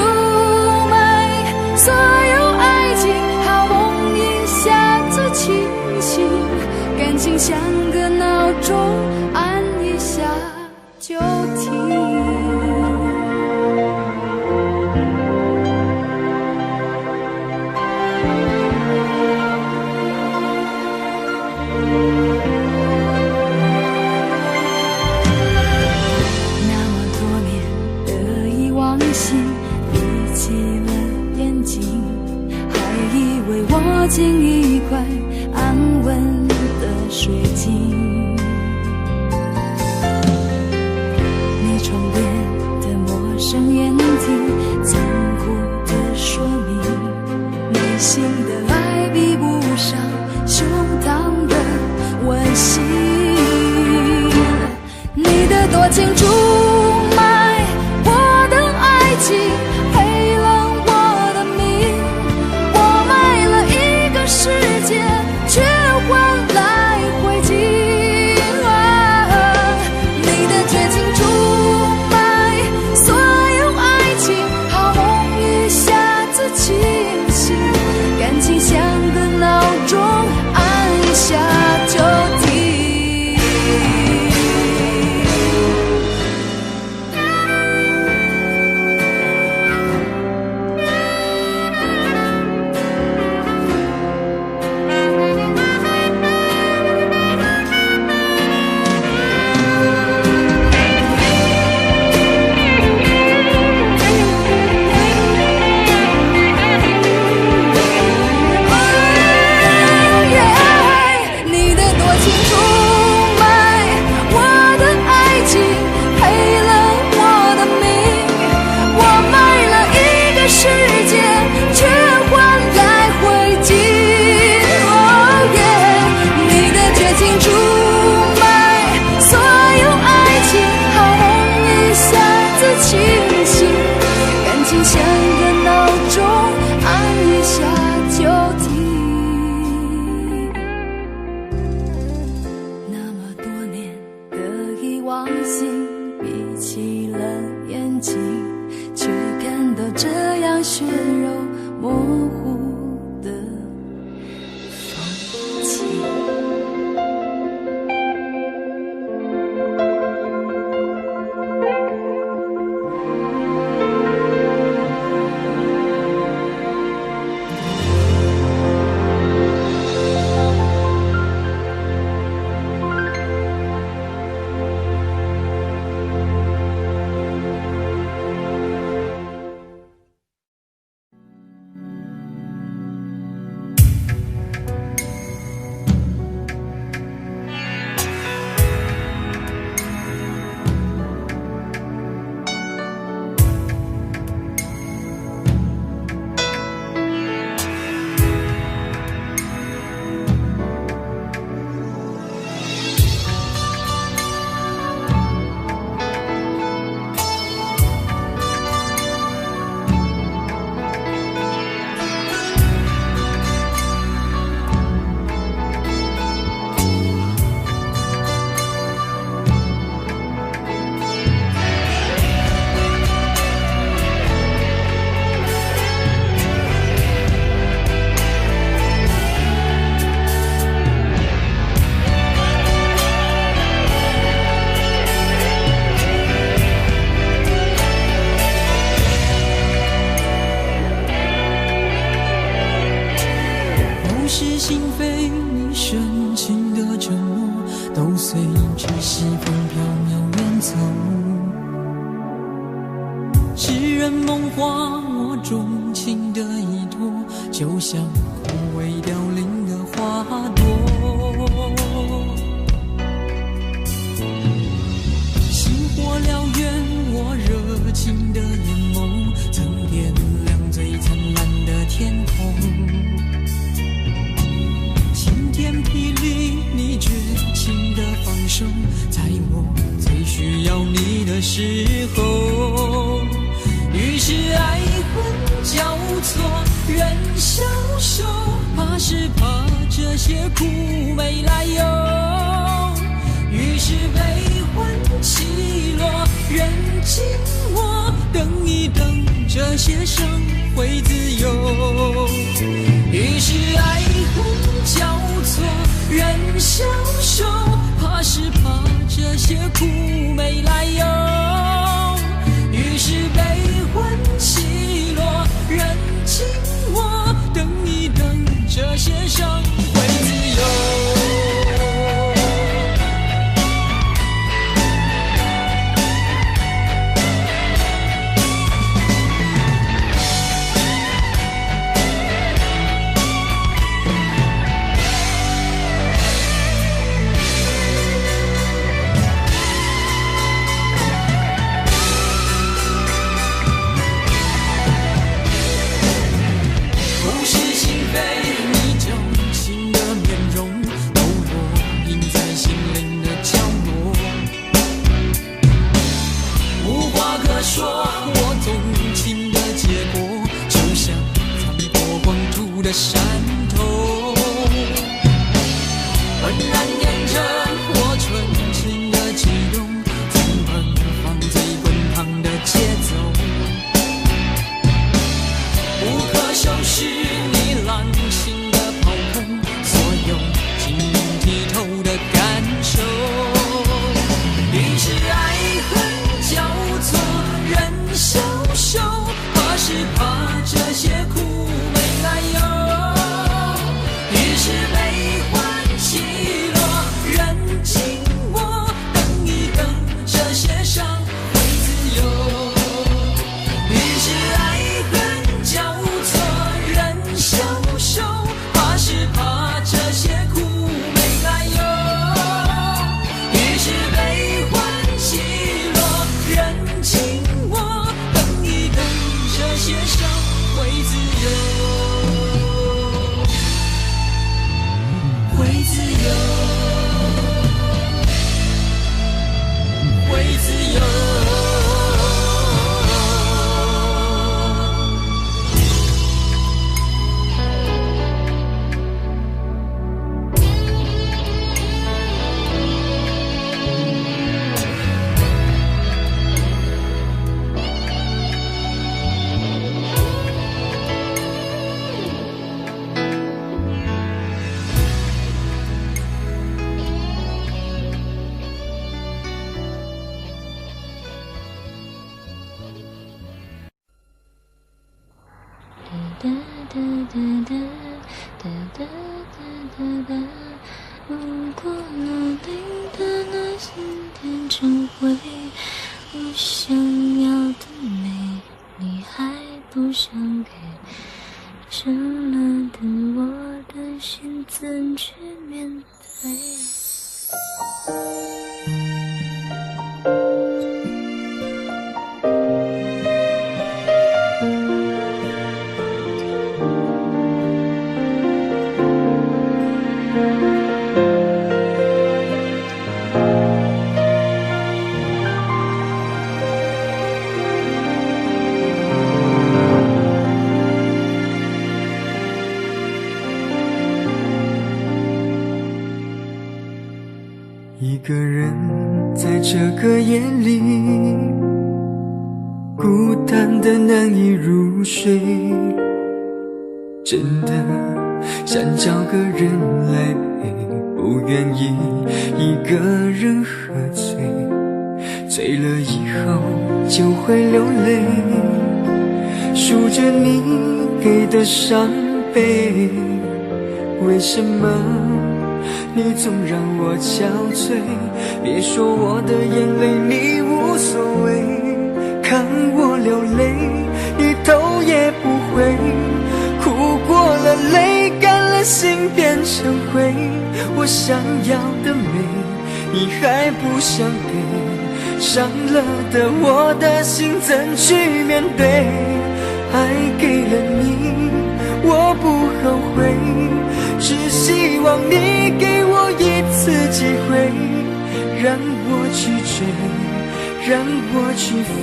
卖所有爱情，好梦一下子清醒，感情像个闹钟，按一下就停。进一块安稳的水晶，你床边的陌生眼睛，残酷的说明，内心的爱比不上胸膛的温馨。你的多情出卖我的爱情，赔了我的命，我卖了世界却换来灰烬，你的绝情出卖所有爱情，好梦一下子清醒，感情像个闹钟，按一下就停。起，却看到这样血肉模糊的风景。诗人梦话，我钟情的依托，就像枯萎凋零的花朵。星火燎原，我热情的眼眸，曾点亮最灿烂的天空。晴天霹雳，你绝情的放手，在我最需要你的时候。于是爱恨交错，人消瘦，怕是怕这些苦没来由。于是悲欢起落，人静默，等一等，这些伤会自由。于是爱恨交错，人消瘦，怕是怕这些苦没来由。于是悲欢起落，人静默，等一等，这些伤会自由。的山头，浑然念着我纯情的悸动，曾奔放最滚烫的节奏，不可收拾你浪情的炮轰，所有晶莹剔透的感受。于是爱恨交错，人消瘦，怕是怕这些苦没来由。是悲欢起落，人静默，等一等，这些伤会自由。于是爱恨交错，人消瘦，怕是怕这些苦没来由。于是悲欢起落，人静默，等一等，这些伤会自由。会自由，会自由。如果努力的那心变成灰，我想要的美你还不想给，伤了的我的心怎去面对？一个人在这个夜里，孤单的难以入睡，真的想找个人来陪，不愿意一个人喝醉，醉了以后就会流泪，数着你给的伤悲，为什么你总让我憔悴？别说我的眼泪你无所谓，看我流泪一头也不回，哭过了泪干了心变成灰，我想要的美你还不想给，伤了的我的心怎去面对？爱给了你我不后悔，只希望你给我一次机会，让我去追，让我去飞，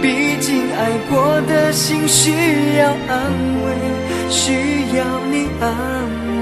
毕竟爱过的心需要安慰，需要你安慰。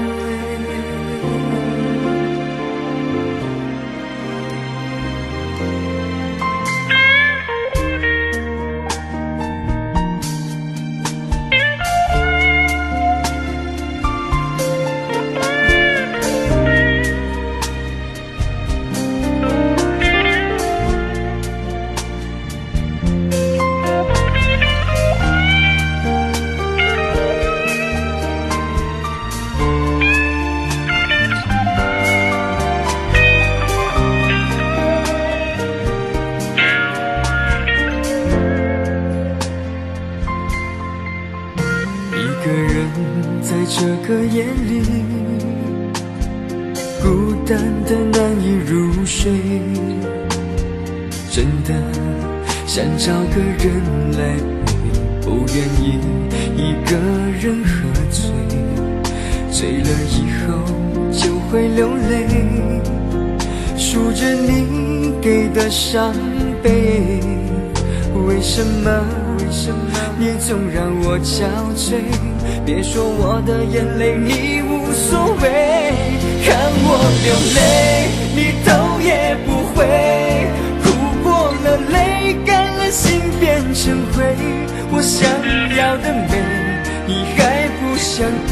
这个夜里，孤单的难以入睡，真的想找个人来陪，不愿意一个人喝醉，醉了以后就会流泪，数着你给的伤悲，为什么你总让我憔悴？别说我的眼泪你无所谓，看我流泪你头也不回，哭过了泪干了心变成灰，我想要的美你还不想给，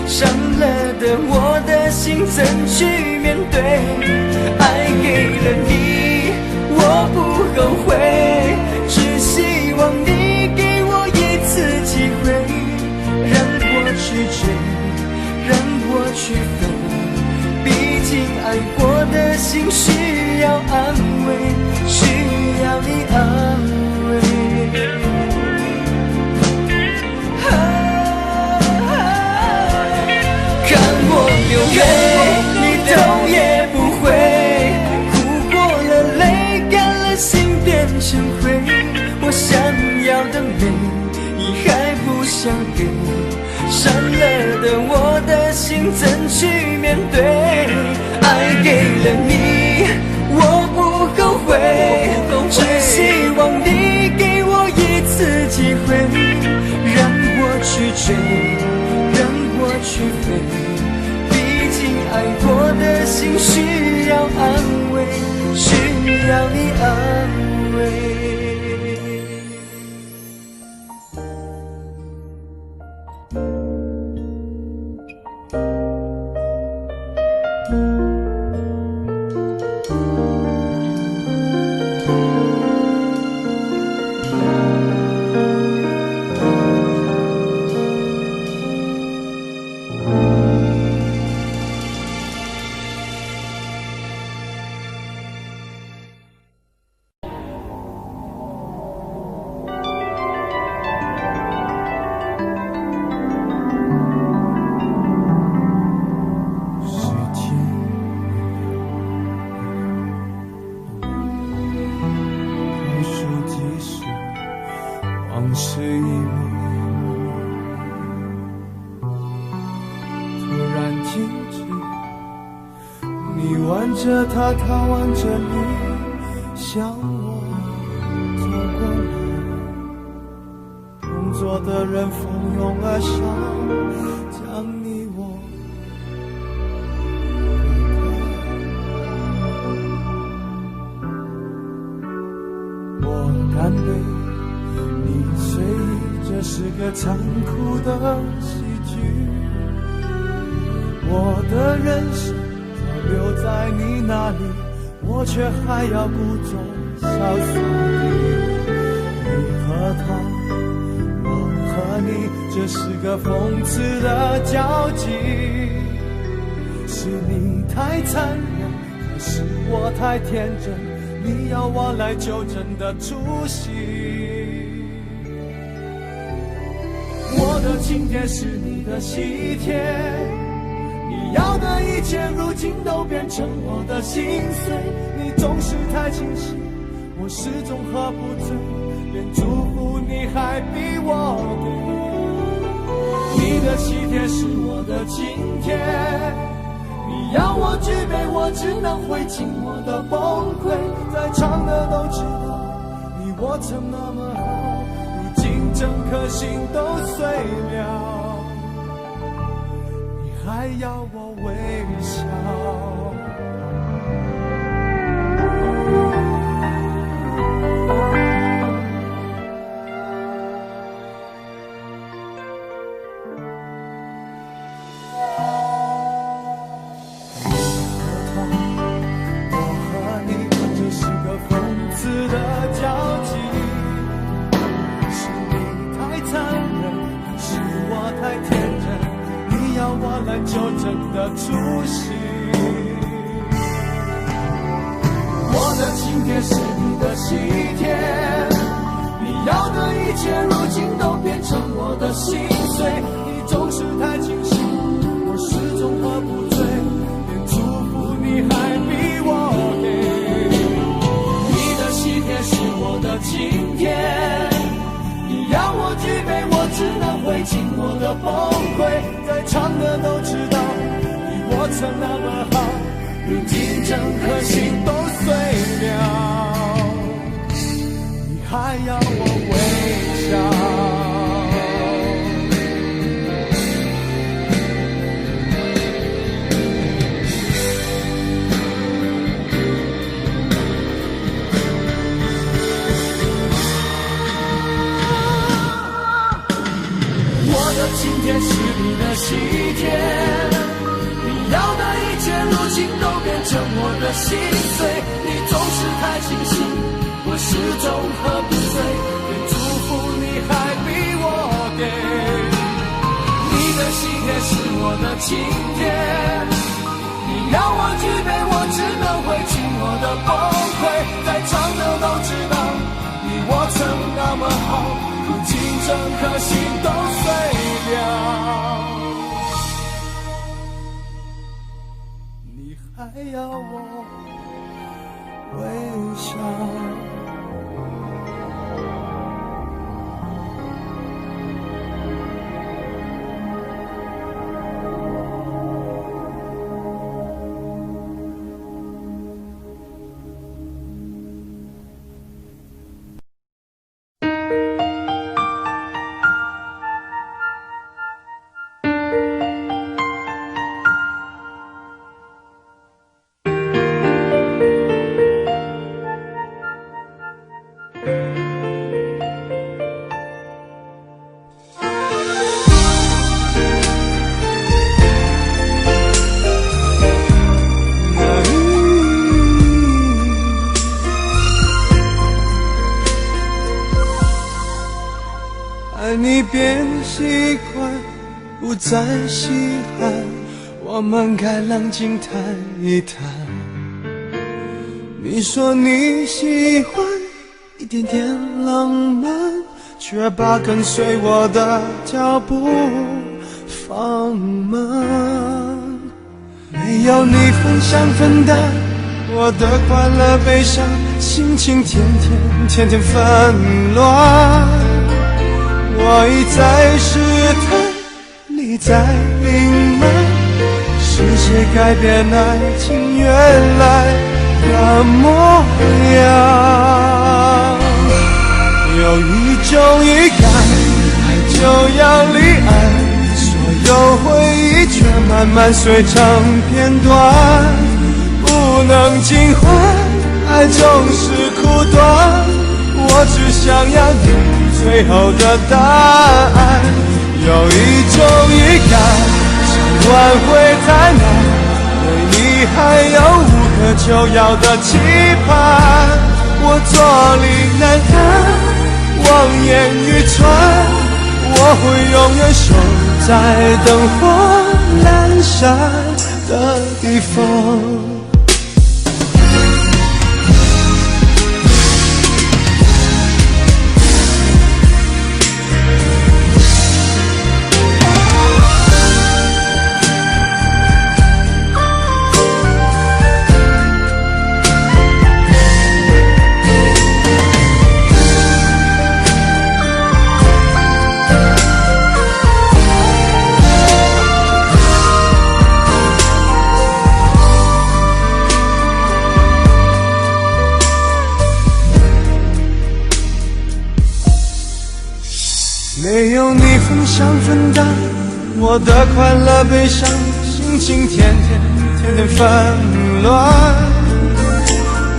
伤了的我的心怎去面对？爱给了你我不后悔，只希望你给我一次机会，让我去追，让我去飞，毕竟爱过的心需要安慰，需要你安慰。看我流泪你头也不回，哭过了泪干了心变成灰，我想要的美你还不想给，伤了的我的心怎去面对？爱给了你我不后悔，只希望你给我一次机会，让我去追，让我去飞，毕竟爱过的心需要安慰，需要你安慰。着它，它望着你，向我走过来。同桌的人蜂拥而上，将你我隔开。我干杯，你醉，这是个残酷的喜剧。我的人生早留在你那里，我却还要故作潇洒地。你和他，我和你，这是个讽刺的交集。是你太残忍，还是我太天真？你要我来纠正的出息。我的请帖是你的喜帖，你要的一切如今都变成我的心碎。你总是太清醒，我始终喝不醉，连祝福你还逼我给。你的喜帖是我的请帖，你要我举杯，我只能会尽我的崩溃。在场的都知道，你我曾那么好，如今整颗心都碎了。还要我微笑。我和你，这是个讽刺的交集。是你太残忍，还是我太天真？要我来纠正的出息。我的请帖是你的喜帖，你要的一切如今都变成我的心碎。你总是太清醒，我始终喝不醉，连祝福你还逼我给。你的喜帖是我的请帖，你要我举杯，我只能会尽我的崩溃。在场的都知道，你我曾那么好，如今整颗心都碎了。你还要我微笑。今天是你的喜帖，你要的一切如今都变成我的心碎。你总是太清醒，我始终喝不醉，连祝福你还逼我给。你的喜帖是我的请帖，你要我举杯，我只能会尽我的崩溃。在场的都知道，你我曾那么好，如今整颗心都碎了。你还要我微笑。你变习惯，不再稀罕，我们该冷静谈一谈。你说你喜欢一点点浪漫，却把跟随我的脚步放慢。没有你分享分担我的快乐悲伤，心情天天纷乱。我一再试探，你在隐瞒，是谁改变爱情原来的模样？有一种预感，爱就要离岸，所有回忆却慢慢碎成片段，不能尽欢，爱总是苦短。我只想要你最后的答案。有一种预感，想挽回太难，对你还有无可救药的期盼。我坐立难安，望眼欲穿，我会永远守在灯火阑珊的地方。没有你分享分担我的快乐悲伤，心情天天纷乱。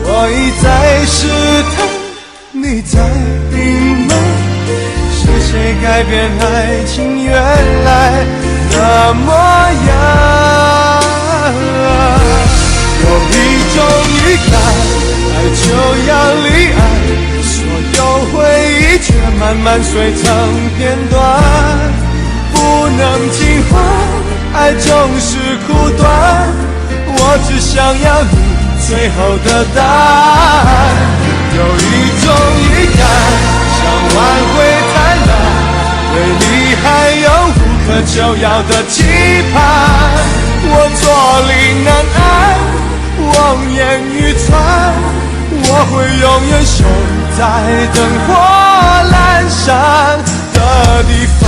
我一再试探，你在隐瞒，是谁改变爱情原来的模样？有一种预感，爱就要离岸，所有回忆却慢慢碎成片段，不能尽欢，爱总是苦短。我只想要你最后的答案。有一种预感，想挽回太难，对你还有无可救药的期盼。我坐立难安，望眼欲穿，我会永远守在灯火阑珊的地方。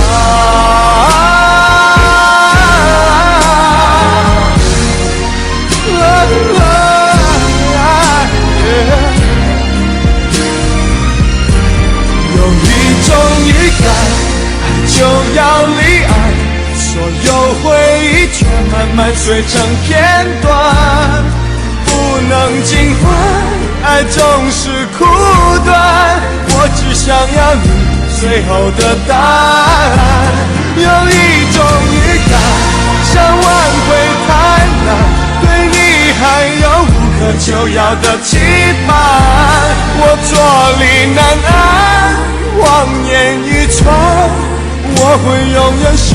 有一种预感，爱就要离岸，所有回忆却慢慢碎成片段，不能尽欢，爱总是苦短。我只想要你最后的答案。有一种预感，想挽回太难，对你还有无可救药的期盼。我坐立难安，望眼欲穿，我会永远守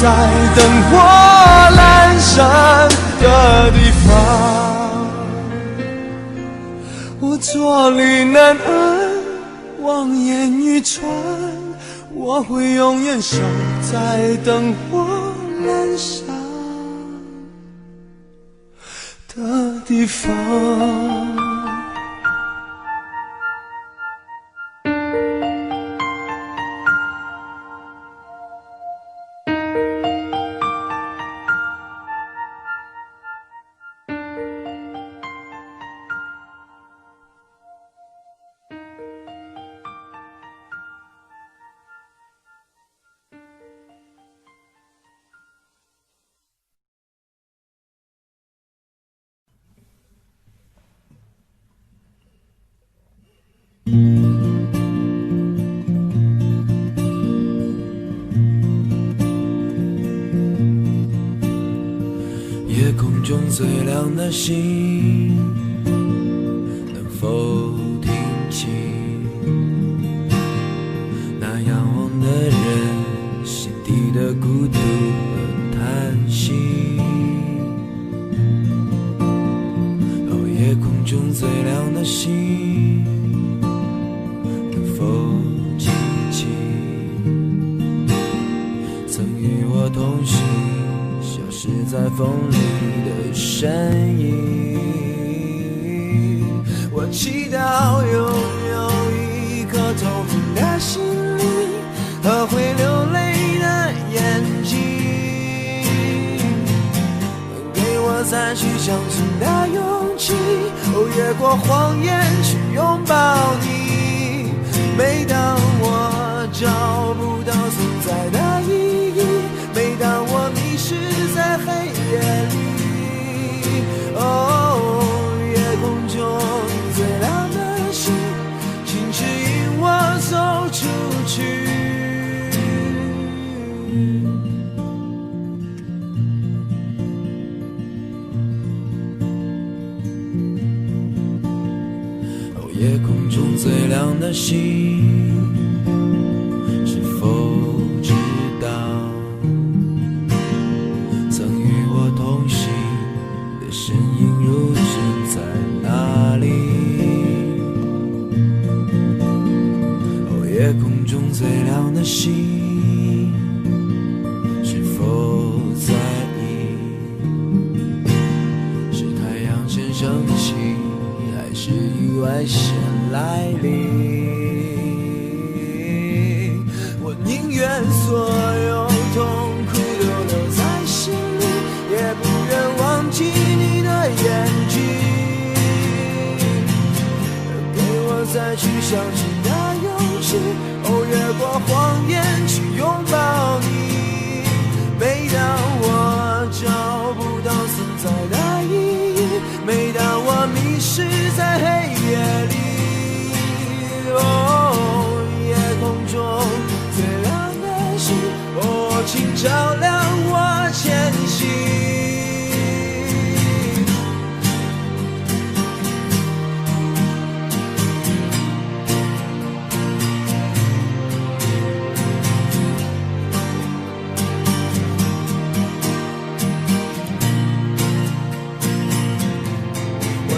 在灯火阑珊的地方。我坐立难安，望眼欲穿，我会永远守在灯火阑珊的地方。夜空中最亮的星，能否听清那仰望的人心底的孤独和叹息？哦，夜空中最亮的星，能否记起曾与我同行消失在风里的身影？我祈祷拥有一颗透明的心灵和会流泪的眼睛，再去相信的勇气，越过谎言去拥抱你。每当我找不到存在的意义，每当我迷失在黑夜里，夜空中最亮的星，请指引我走出去。夜空中最亮的星，是否知道曾与我同行的身影如今在哪里？夜空中最亮的星，是否在意是太阳先升起，还是意外先来临？我宁愿所有痛苦都留在心里，也不愿忘记你的眼睛。给我再去相信的勇气，越过谎言去拥抱你。每当我找不到存在的意义，每当我迷失在黑夜里，夜空中最亮的星，请照亮我前行。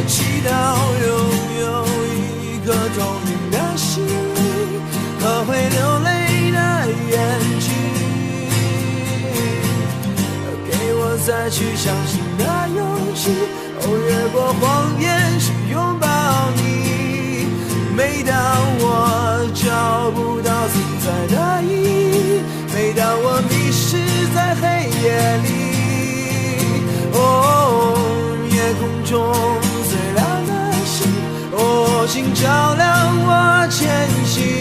祈祷拥有一颗透明的心灵和会流泪的眼睛，给我再去相信的勇气，越过谎言去拥抱你。每当我找不到存在的意义，每当我迷失在黑夜里，夜空中最亮的星，请照亮我前行。